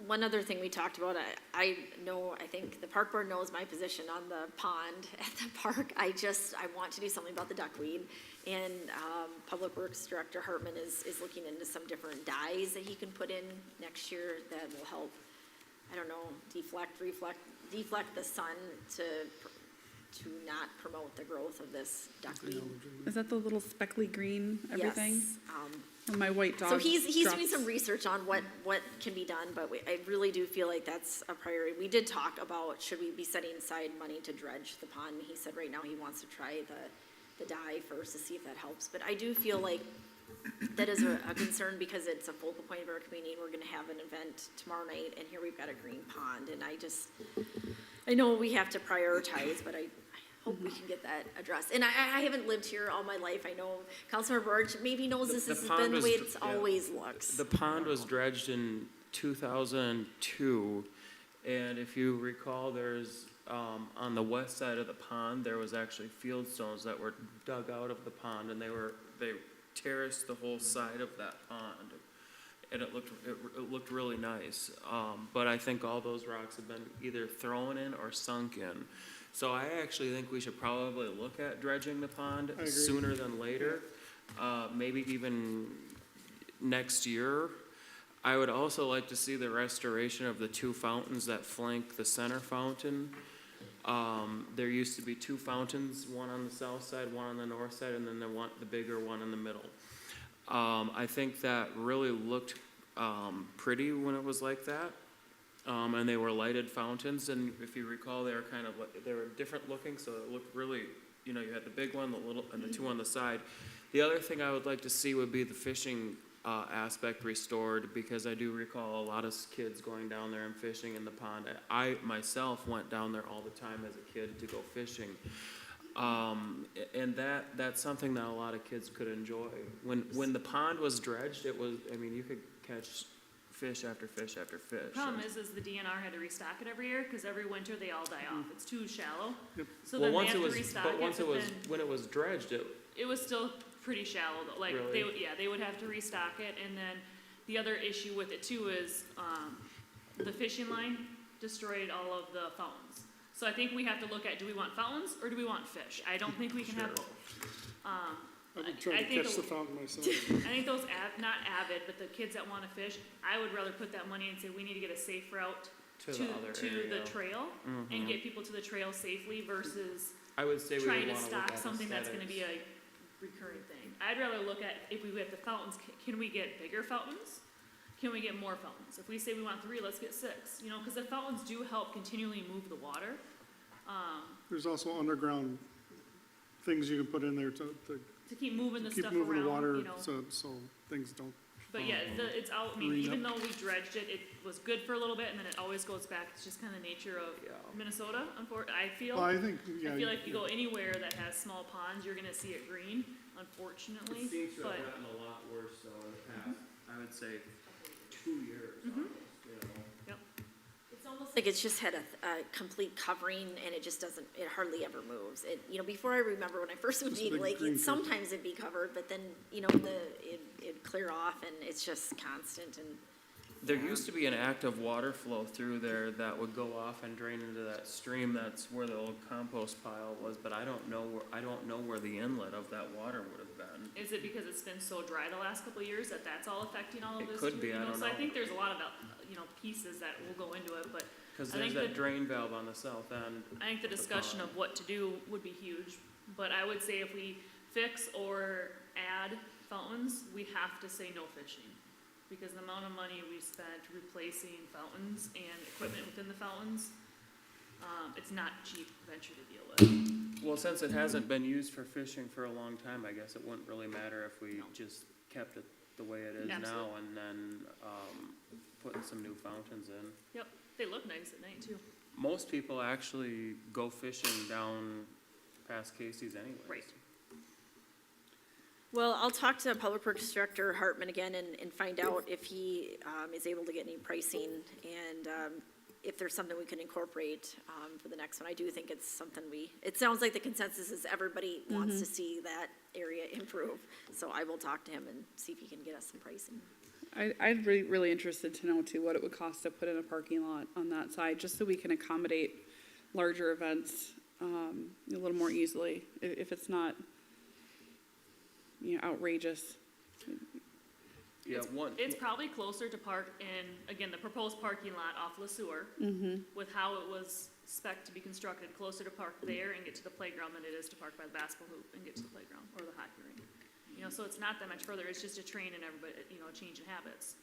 One other thing we talked about, I know, I think the park board knows my position on the pond at the park. I want to do something about the duckweed. And Public Works Director Hartman is looking into some different dyes that he can put in next year that will help, I don't know, deflect the sun to not promote the growth of this duckweed. Is that the little speckly green everything? Yes. And my white dog So he's doing drops- some research on what can be done, but I really do feel like that's a priority. We did talk about, should we be setting aside money to dredge the pond? He said right now he wants to try the dye first to see if that helps. But I do feel like that is a concern because it's a focal point of our community and we're gonna have an event tomorrow night and here we've got a green pond and I know we have to prioritize, but hope we can get that addressed. And I haven't lived here all my life. I know Councilmember George maybe knows this has pond been the was way dr- it's yeah. always looks. The pond was dredged in 2002, and if you recall, there's, on the west side of the pond, there was actually field stones that were dug out of the pond, and they terraced the whole side of that pond. And it looked really nice. But I think all those rocks have been either thrown in or sunk in. So I actually think we should probably look at dredging the pond agree. sooner than later, maybe even next year. I would also like to see the restoration of the two fountains that flank the center fountain. There used to be two fountains, one on the south side, one on the north side, and then the bigger one in the middle. I think that really looked pretty when it was like that. And they were lighted fountains, and if you recall, they were kind of like, they were different looking, so it looked really, you know, you had the big one, the little, and the two on the side. The other thing I would like to see would be the fishing aspect restored, because I do recall a lot of kids going down there and fishing in the pond. I myself went down there all the time as a kid to go fishing. And that's something that a lot of kids could enjoy. When the pond was dredged, it was, I mean, you could catch fish after fish after fish. The problem is the DNR had to restock it every year, because every winter they all die off. It's too shallow. So Well, then they once have it to was, restock but it, once it but was, then when it was dredged, it was still pretty shallow though. Like, they, Really? yeah, they would have to restock it. And then the other issue with it too is, the fishing line destroyed all of the fountains. So I think we have to look at, do we want fountains or do we want fish? I don't think we can have Sure. both. I would I try to think catch a- the fountain myself. I think those not avid, but the kids that wanna fish, I would rather put that money and say, we need to get a safe route to the other to area. the trail and Mhm. get people to the trail safely versus I would say we would trying to wanna look stock at something that's gonna be aesthetics. a recurring thing. I'd rather look at, if we have the fountains, can we get bigger fountains? Can we get more fountains? If we say we want 3, let's get 6, you know, cause the fountains do help continually move the water. There's also underground things you can put in there to To keep moving the keep stuff moving around, the water you know. so things don't. But yeah, it's out, I mean, Green even up. though we dredged it, it was good for a little bit, and then it always goes back, it's just kinda the nature of Yeah. Minnesota, I feel. Well, I think, yeah. I feel like you go anywhere that has small ponds, you're gonna see it green, unfortunately, It seems to have but, gotten a lot worse though in the past, I would say 2 years Mm-hmm. almost, you know. It's almost like it's just had a complete covering and it just doesn't, it hardly ever moves. It, you know, before I remember when I first moved to Just a Eagle big Lake, green sometimes it'd be covered, but then, you know, it'd clear off and it's just constant and. There used to be an active water flow through there that would go off and drain into that stream, that's where the old compost pile was, but I don't know where the inlet of that water would have been. is it because it's been so dry the last couple of years that that's all affecting all of It this? could too, be, you I don't So I know. think there's a lot of, you know, pieces that will go into it, but Cause I there's think that drain valve on the south end. I think the discussion of what to do would be huge, but I would say if we fix or add fountains, we have to say no fishing. Because the amount of money we spent replacing fountains and equipment within the fountains, it's not a cheap venture to deal with. Well, since it hasn't been used for fishing for a long time, I guess it wouldn't really matter if we No. just kept it the way it is now Absolutely. and then, putting some new fountains in. Yep, they look nice at night too. Most people actually go fishing down past Casey's anyways. Right. Well, I'll talk to Public Works Director Hartman again and find out if he, is able to get any pricing and, if there's something we can incorporate, for the next one. I do think it's something it sounds like the consensus is everybody wants to see that area improve. So I will talk to him and see if he can get us some pricing. I'd be really interested to know too what it would cost to put in a parking lot on that side, just so we can accommodate larger events, a little more easily, if it's not, you know, outrageous. Yeah, It's probably closer to park in, again, the proposed parking lot off Le Sueur, with how it was spec'd to be constructed, closer to park there and get to the playground than it is to park by the basketball hoop and get to the playground or the hockey rink. You know, so it's not that much further, it's just a train and everybody, you know, a change in habits.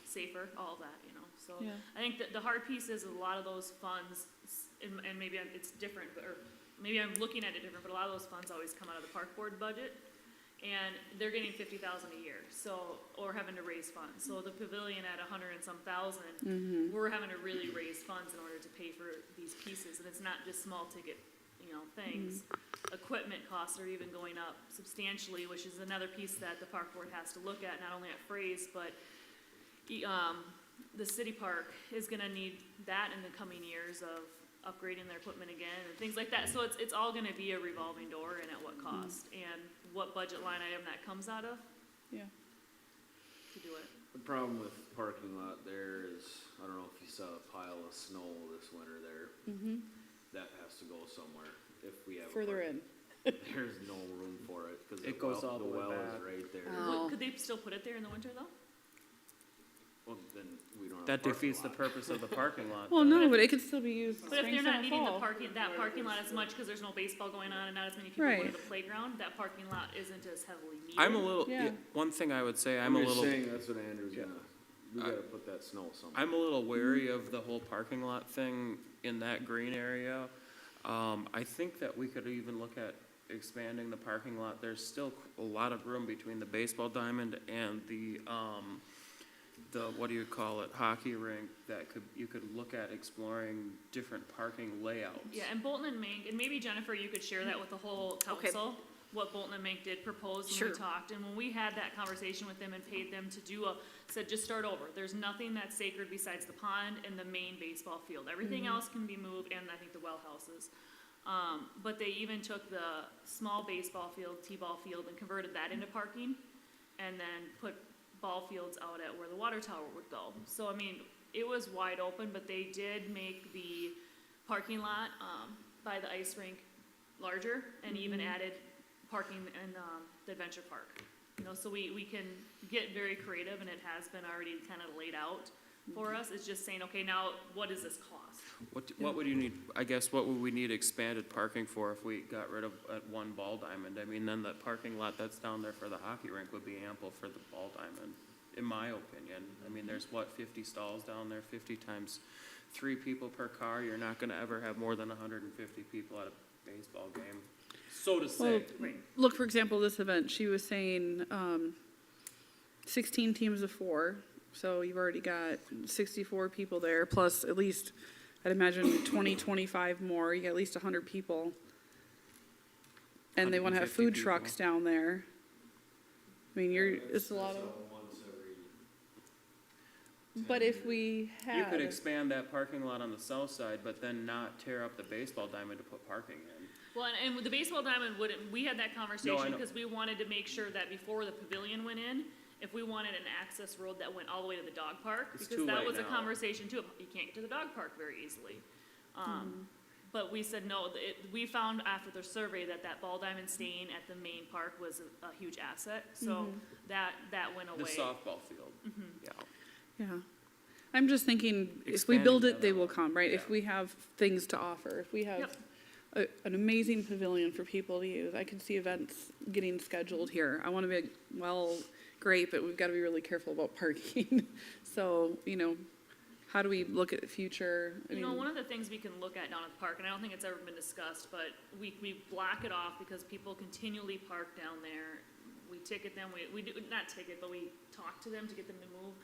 Safer, all that, you know, so. Yeah. I think that the hard piece is a lot of those funds, and maybe it's different, or maybe I'm looking at it different, but a lot of those funds always come out of the park board budget. And they're getting 50,000 a year, so, or having to raise funds. So the pavilion at 100 and some thousand, we're having to really raise funds in order to pay for these pieces, and it's not just small ticket, things. Equipment costs are even going up substantially, which is another piece that the park board has to look at, not only at Fraze, but the city park is gonna need that in the coming years of upgrading their equipment again and things like that. So it's all gonna be a revolving door, and at what cost, and what budget line item that comes out of Yeah. to do it. The problem with parking lot there is, I don't know if you saw a pile of snow this winter there. That has to go somewhere if we have. a Further park- in. There's no room for it, cause It goes all the way well is back. right there. Oh. Could they still put it there in the winter though? Well, then we don't have. That a parking defeats the lot. purpose of the parking lot. Well, then. no, but it could still be used But if spring, they're not summer, needing the fall. that parking lot as much because there's no baseball going on and not as many people going to the playground, that parking lot isn't as heavily needed. I'm a little, Yeah. one thing I would say, I'm just saying, that's what Andrew's gonna, we I- gotta put that snow somewhere. I'm a little wary of the whole parking lot thing in that green area. I think that we could even look at expanding the parking lot. There's still a lot of room between the baseball diamond and the, what do you call it, hockey rink that you could look at exploring different parking layouts. Yeah, and Bolton and Mink, and maybe Jennifer, you could share that with the whole Okay. council, what Bolton and Mink did propose when Sure. we talked. And when we had that conversation with them and paid them to do said, just start over. There's nothing that's sacred besides the pond and the main baseball field. Everything else can be moved, and I think the well houses. But they even took the small baseball field, T-ball field, and converted that into parking, and then put ball fields out at where the water tower would go. So, I mean, it was wide open, but they did make the parking lot, by the ice rink larger, and even added parking in, the adventure park. So we can get very creative, and it has been already kind of laid out for us. It's just saying, okay, now what does this cost? What would you need, I guess, what would we need expanded parking for if we got rid of one ball diamond? I mean, then the parking lot that's down there for the hockey rink would be ample for the ball diamond, in my opinion. I mean, there's 50 stalls down there, 50 times 3 people per car. You're not gonna ever have more than 150 people at a baseball game, so to say. Right. Look, for example, this event, she was saying, 16 teams of 4, so you've already got 64 people there, plus at least, I'd imagine 20, 25 more, you got at least 100 people. And they wanna have 150 food people. trucks down there. I mean, it's a lot of, Once every but if we You could had, expand that parking lot on the south side, but then not tear up the baseball diamond to put parking in. Well, and with the baseball diamond wouldn't, we had that conversation know. because we wanted to make sure that before the pavilion went in, if we wanted an access road that went all the way to the dog park, It's because too that late was a now. conversation too, you can't get to the dog park very easily. But we said, no, we found after the survey that ball diamond staying at the main park was a huge asset, so that went away. The softball field, yeah. yeah. I'm just thinking, if we Expanding build the it, they other will one. come, right? If Yeah. we have things to offer, if we have an amazing pavilion for people to use, I could see events getting scheduled here. I wanna be, well, great, but we've gotta be really careful about parking. So, how do we look at the future? I mean, One of the things we can look at down at the park, and I don't think it's ever been discussed, but we block it off because people continually park down there. We ticket them, we do, not ticket, but we talk to them to get them to move.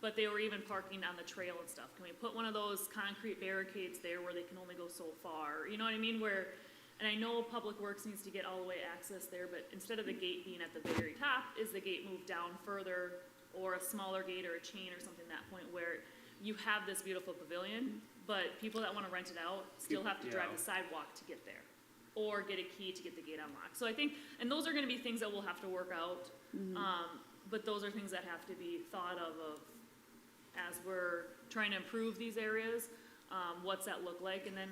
But they were even parking on the trail and stuff. Can we put one of those concrete barricades there where they can only go so far? You know what I mean? And I know Public Works needs to get all the way access there, but instead of the gate being at the very top, is the gate moved down further, or a smaller gate or a chain or something at that point where you have this beautiful pavilion, but people that wanna rent it out still have to drive Yeah. the sidewalk to get there, or get a key to get the gate unlocked. So I think, and those are gonna be things that we'll have to work out. But those are things that have to be thought of as we're trying to improve these areas. What's that look like, and then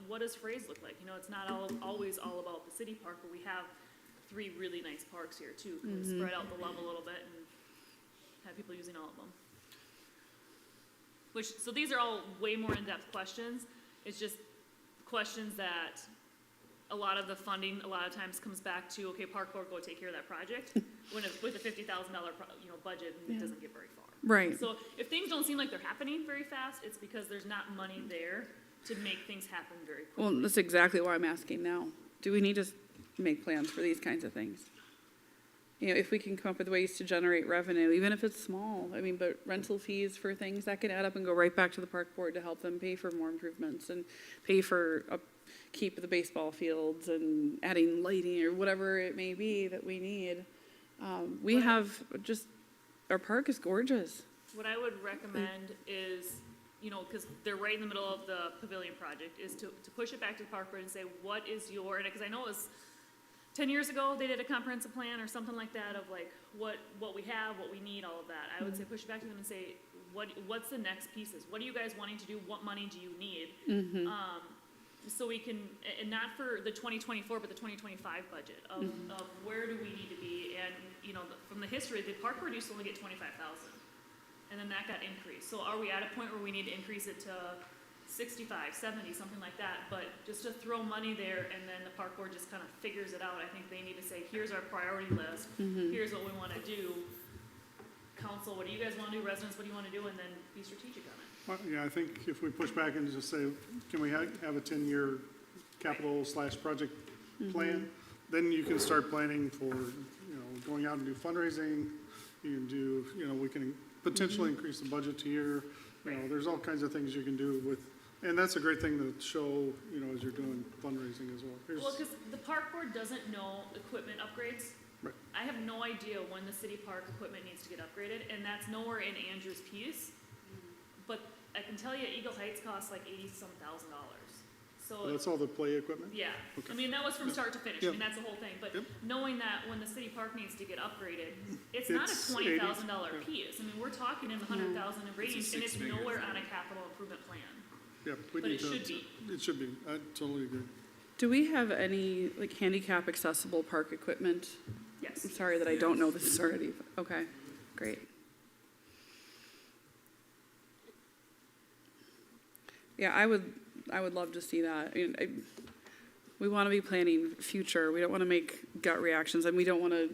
what does Fraze look like? It's not always all about the city park, but we have 3 really nice parks here too. Can we spread out the love a little bit and have people using all of them? So these are all way more in-depth questions. It's just questions that a lot of the funding, a lot of times comes back to, okay, park board, go take care of that project, with a $50,000, budget, and it doesn't get very far. right. So if things don't seem like they're happening very fast, it's because there's not money there to make things happen very quickly. Well, that's exactly why I'm asking now. Do we need to make plans for these kinds of things? you know, if we can come up with ways to generate revenue, even if it's small, I mean, but rental fees for things that could add up and go right back to the park board to help them pay for more improvements and pay for keep the baseball fields and adding lighting or whatever it may be that we need. We have just, our park is gorgeous. What I would recommend is, you know, because they're right in the middle of the pavilion project, is to push it back to the park board and say, what is your, and because I know it was 10 years ago, they did a comprehensive plan or something like that of like what we have, what we need, all of that. I would say push it back to them and say, what's the next pieces? What are you guys wanting to do? What money do you need? So we can, and not for the 2024, but the 2025 budget of where do we need to be? And, you know, from the history, the park board used to only get 25,000. And then that got increased. So are we at a point where we need to increase it to 65, 70, something like that? But just to throw money there and then the park board just kind of figures it out, I think they need to say, here's our priority list. Here's what we want to do. Council, what do you guys want to do? Residents, what do you want to do? And then be strategic on it. Well, yeah, I think if we push back and just say, can we have a 10-year capital/project plan? Then you can start planning for, you know, going out and do fundraising. You can do, you know, we can potentially increase the budget to year. You know, there's all kinds of things you can do with, and that's a great thing to show, you know, as you're doing fundraising as well. Well, because the park board doesn't know equipment upgrades. Right. I have no idea when the city park equipment needs to get upgraded, and that's nowhere in Andrew's piece. But I can tell you Eagle Heights costs like $80,000. So That's all the play equipment? yeah, Okay. I mean, that was from start to finish, I Yep. mean, that's the whole thing, but Yep. knowing that when the city park needs to get upgraded, it's not a It's $20,000 80, piece, I mean, we're talking in the 100,000 range, and it's nowhere on a capital improvement plan. Yeah, we But need it to. should be. It should be. I totally agree. Do we have any, like, handicap accessible park equipment? Yes. I'm sorry that I don't know this already, but, okay, great. Yeah, I would love to see that. I mean, we want to be planning future. We don't want to make gut reactions, and we don't want to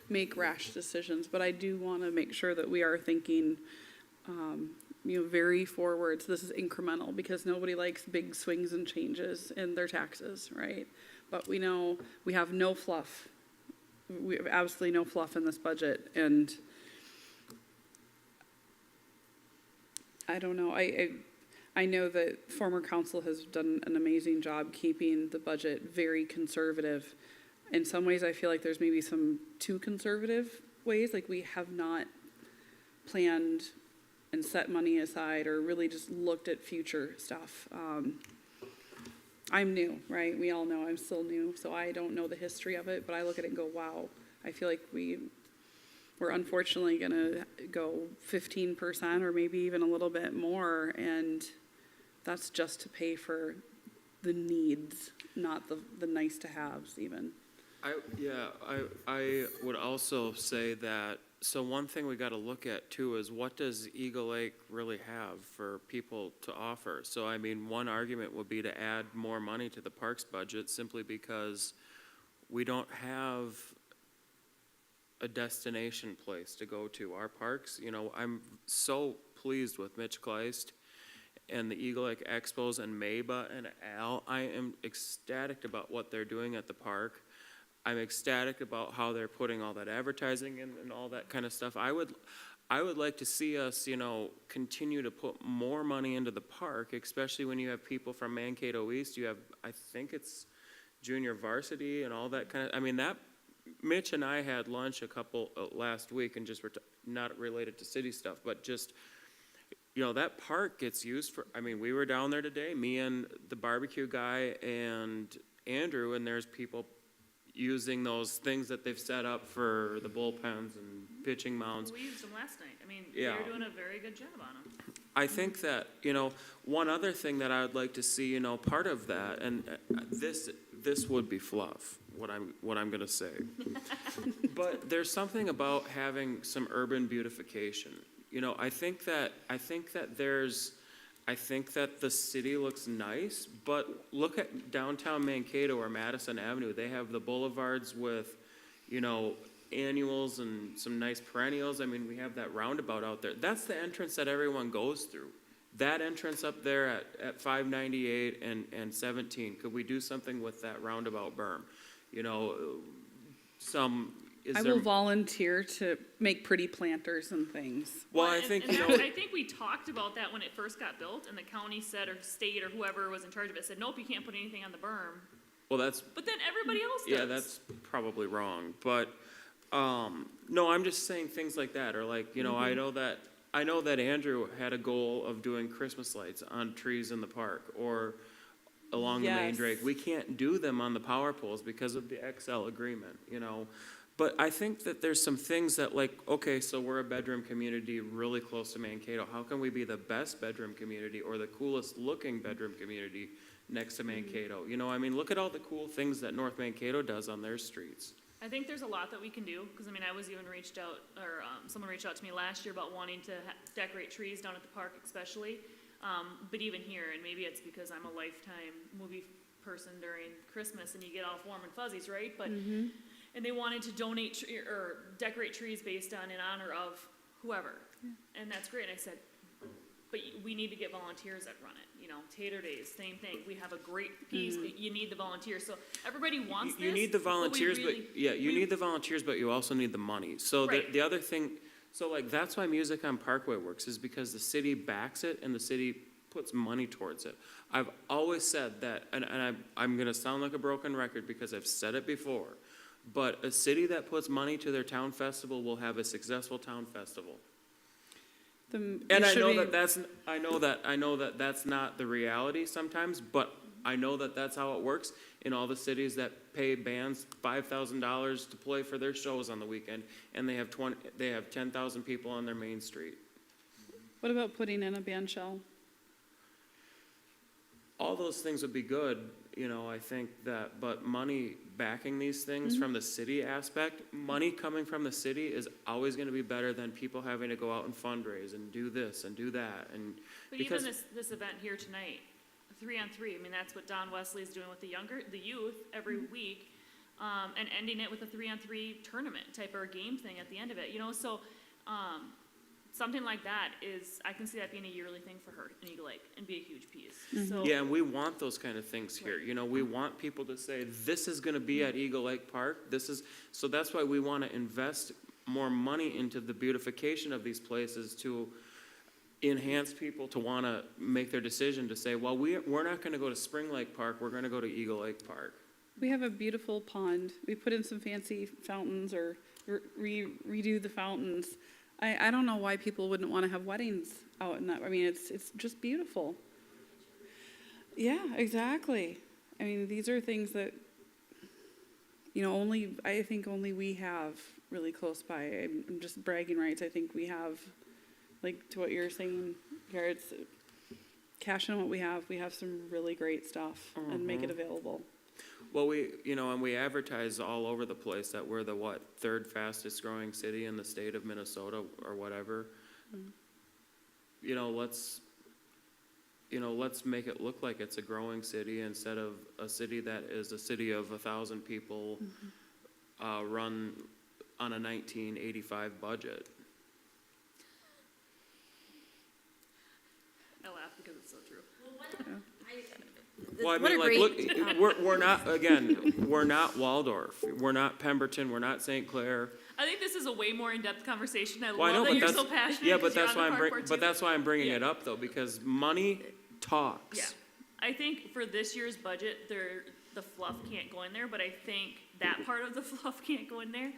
make rash decisions, but I do want to make sure that we are thinking, you know, very forward. So this is incremental, because nobody likes big swings and changes in their taxes, right? But we know we have no fluff. We have absolutely no fluff in this budget, and I don't know. I know that former council has done an amazing job keeping the budget very conservative. In some ways, I feel like there's maybe some too conservative ways, like we have not planned and set money aside or really just looked at future stuff. I'm new, right? We all know I'm still new, so I don't know the history of it, but I look at it and go, wow, I feel like we're unfortunately gonna go 15% or maybe even a little bit more, and that's just to pay for the needs, not the nice to haves even. I would also say that, so one thing we gotta look at too is what does Eagle Lake really have for people to offer? So I mean, one argument would be to add more money to the parks budget simply because we don't have a destination place to go to. Our parks, you know, I'm so pleased with Mitch Kleist and the Eagle Lake Expos and Maba and Al. I am ecstatic about what they're doing at the park. I'm ecstatic about how they're putting all that advertising in and all that kind of stuff. I would like to see us, you know, continue to put more money into the park, especially when you have people from Mankato East. You have, I think it's junior varsity and all that kind of, I mean, that, Mitch and I had lunch a couple last week, and just not related to city stuff, but just, you know, that park gets used for, I mean, we were down there today, me and the barbecue guy and Andrew, and there's people using those things that they've set up for the bullpens and pitching mounds. We used them last night, I mean, Yeah. they're doing a very good job on them. I think that, you know, one other thing that I would like to see, you know, part of that, and this would be fluff, what I'm gonna say. But there's something about having some urban beautification. You know, I think that the city looks nice, but look at downtown Mankato or Madison Avenue. They have the boulevards with, you know, annuals and some nice perennials. I mean, we have that roundabout out there. That's the entrance that everyone goes through. That entrance up there at 598 and 17, could we do something with that roundabout berm? you know, is I there? will volunteer to make pretty planters and things. Well, I and- think, and you know, that's- I think we talked about that when it first got built, and the county said, or state, or whoever was in charge of it said, nope, you can't put anything on the berm. well, that's, But then everybody else does. yeah, that's probably wrong, but, no, I'm just saying things like that, or like, you know, I know that Andrew had a goal of doing Christmas lights on trees in the park, or along the main Yes. drag. We can't do them on the power poles because of the XL agreement, you know? But I think that there's some things that like, okay, so we're a bedroom community really close to Mankato. How can we be the best bedroom community or the coolest looking bedroom community next to Mankato? You know, I mean, look at all the cool things that North Mankato does on their streets. I think there's a lot that we can do, because I mean, I was even reached out, or someone reached out to me last year about wanting to decorate trees down at the park especially. But even here, and maybe it's because I'm a lifetime movie person during Christmas and you get all warm and fuzzies, right? But, and they wanted to donate or decorate trees based on, in honor of whoever. And that's great. And I said, but we need to get volunteers that run it, you know, Tater Days, same thing. We have a great piece, but you need the volunteers. So everybody wants this. You need the but we volunteers, really- you need the volunteers, but you also need the money. So Right. the other thing, so like, that's why Music on Parkway works, is because the city backs it and the city puts money towards it. I've always said that, and I'm gonna sound like a broken record because I've said it before, but a city that puts money to their town festival will have a successful town festival. And I know that that's not the reality sometimes, but I know that that's how it works in all the cities that pay bands $5,000 to play for their shows on the weekend, and they have 10,000 people on their main street. What about putting in a band shell? All those things would be good, you know, I think that, but money backing these things from the city aspect, money coming from the city is always gonna be better than people having to go out and fundraise and do this and do that, and But because. even this event here tonight, 3-on-3, I mean, that's what Don Wesley is doing with the youth every week, and ending it with a 3-on-3 tournament type or game thing at the end of it, you know, so, something like that is, I can see that being a yearly thing for her in Eagle Lake and be a huge piece, so. Yeah, and we want those kind of things here, you know, we want people to say, this is gonna be at Eagle Lake Park, so that's why we wanna invest more money into the beautification of these places to enhance people to wanna make their decision to say, well, we're not gonna go to Spring Lake Park, we're gonna go to Eagle Lake Park. We have a beautiful pond. We put in some fancy fountains or redo the fountains. I don't know why people wouldn't want to have weddings out in that. I mean, it's just beautiful. Yeah, exactly. I mean, these are things that, you know, I think only we have really close by. I'm just bragging rights. I think we have, like to what you're saying, Garrett's cash in what we have. We have some really great stuff and make it available. Well, and we advertise all over the place that we're the, third fastest growing city in the state of Minnesota or whatever. You know, let's make it look like it's a growing city instead of a city that is a city of 1,000 people, run on a 1985 budget. I laugh because it's so true. Well, I What a mean, like, great, look, we're not, again, we're not Waldorf, we're not Pemberton, we're not St. Clair. I think this is a way more in-depth conversation. I Well, I know, love that but you're that's, so passionate. yeah, because but you're that's on why the I'm park board but too. that's why I'm bringing Yeah. it up though, because money talks. Yeah, I think for this year's budget, the fluff can't go in there, but I think that part of the fluff can't go in there.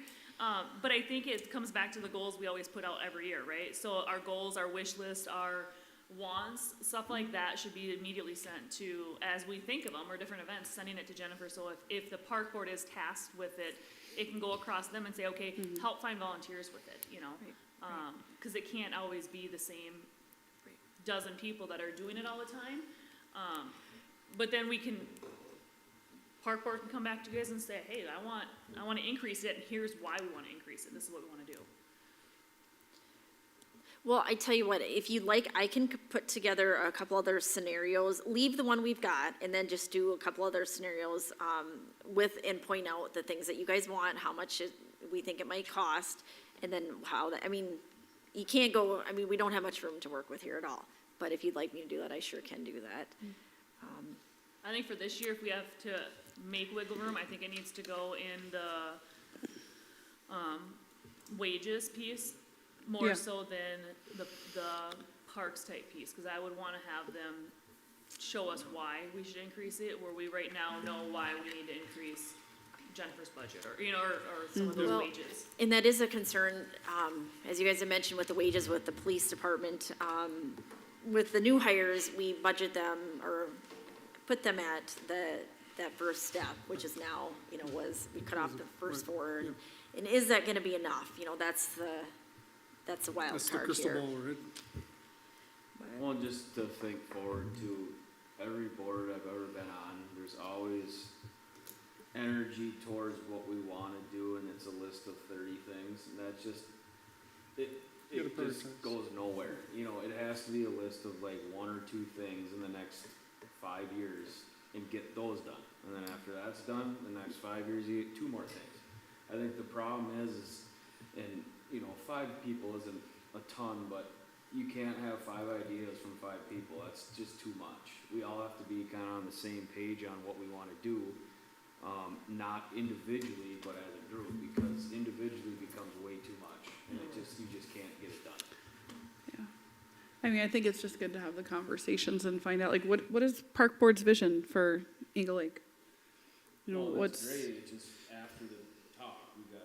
But I think it comes back to the goals we always put out every year, right? So our goals, our wish list, our wants, stuff like that should be immediately sent to, as we think of them, or different events, sending it to Jennifer. So if the park board is tasked with it, it can go across them and say, okay, help find volunteers with it, you know? Because it can't always be the same dozen people that are doing it all the time. But then park board can come back to you guys and say, hey, I want to increase it, and here's why we want to increase it. This is what we want to do. well, I tell you what, if you'd like, I can put together a couple other scenarios, leave the one we've got, and then just do a couple other scenarios, and point out the things that you guys want, how much we think it might cost, and then you can't go, we don't have much room to work with here at all. But if you'd like me to do that, I sure can do that. I think for this year, if we have to make wiggle room. I think it needs to go in the, wages piece, more Yeah. so than the parks type piece, cause I would wanna have them show us why we should increase it, where we right now know why we need to increase Jennifer's budget, or, you know, or some of those Well, wages. And that is a concern, as you guys have mentioned with the wages with the police department. With the new hires, we budget them or put them at that first step, which is now, you know, we cut off the first four. Yeah. And is that gonna be enough? You know, that's the wild That's the card crystal here. ball, right? Well, just to think forward to every board I've ever been on, there's always energy towards what we wanna do, and it's a list of 30 things, and that's just, You it gotta just prioritize. goes nowhere. You know, it has to be a list of like 1 or 2 things in the next 5 years, and get those done. And then after that's done, the next 5 years, you get 2 more things. I think the problem is, and, you know, 5 people isn't a ton, but you can't have 5 ideas from 5 people, that's just too much. We all have to be kinda on the same page on what we wanna do, not individually, but as a group, because individually becomes way too much, and you just can't get it done. Yeah. I mean, I think it's just good to have the conversations and find out, like, what is Park Board's vision for Eagle Lake? You know, Well, that's what's, great, it's just after the talk, we gotta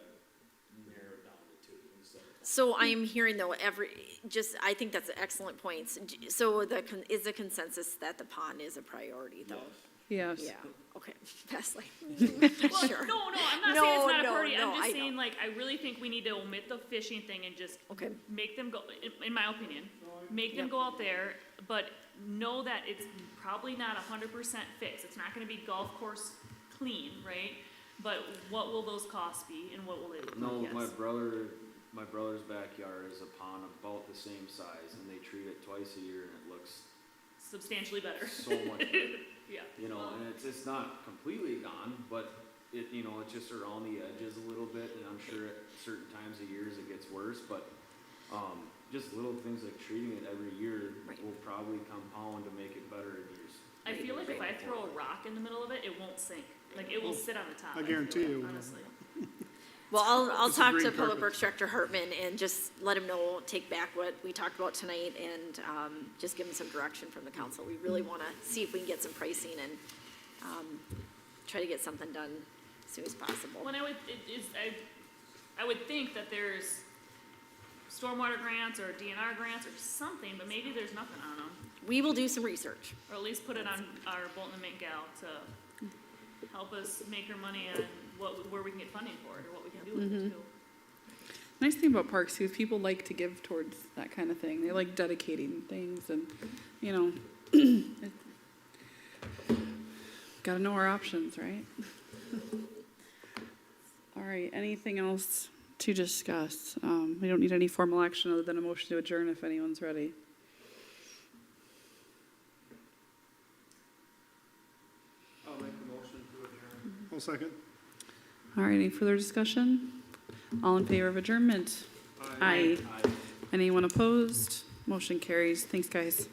narrow it down to 2 instead of. So I am hearing though, I think that's excellent points. So is the consensus that the pond is a priority though? yes. Yeah, okay, that's like, Well, sure. no, I'm not saying No, it's not a no, priority, no, I'm I just know. saying, like, I really think we need to omit the fishing thing and just Okay. make them go, in my opinion, make them Yep. go out there, but know that it's probably not 100% fixed, it's not gonna be golf course clean, right? But what will those costs be, and what will they look like? No, Yes. my brother's backyard is a pond about the same size, and they treat it twice a year, and it looks Substantially better, so much better. yeah. You know, and it's not completely gone, but it, you know, it's just around the edges a little bit, and I'm sure at certain times of years it gets worse, but, just little things like treating it every year Right. will probably compound to make it better in years. I feel like if I throw a rock in the middle of it, it won't sink, like, it will sit on the top. I feel guarantee like, you it will. Honestly. Well, I'll It's a talk green to Public carpet. Works Director Hartman and just let him know, take back what we talked about tonight and, just give him some direction from the council. We really wanna see if we can get some pricing and, try to get something done as soon as possible. When I would think that there's stormwater grants or DNR grants or something, but maybe there's nothing on them. We will do some research. Or at least put it on our Bolton and Mink gal to help us make our money on where we can get funding for it or what we can do with it too. Nice thing about parks too is people like to give towards that kind of thing. They like dedicating things and, you know, gotta know our options, right? All right, anything else to discuss? We don't need any formal action other than a motion to adjourn if anyone's ready. I'll make the motion to adjourn. One second. All right, any further discussion? All in favor of adjournment? Aye. Anyone opposed? Motion carries. Thanks, guys.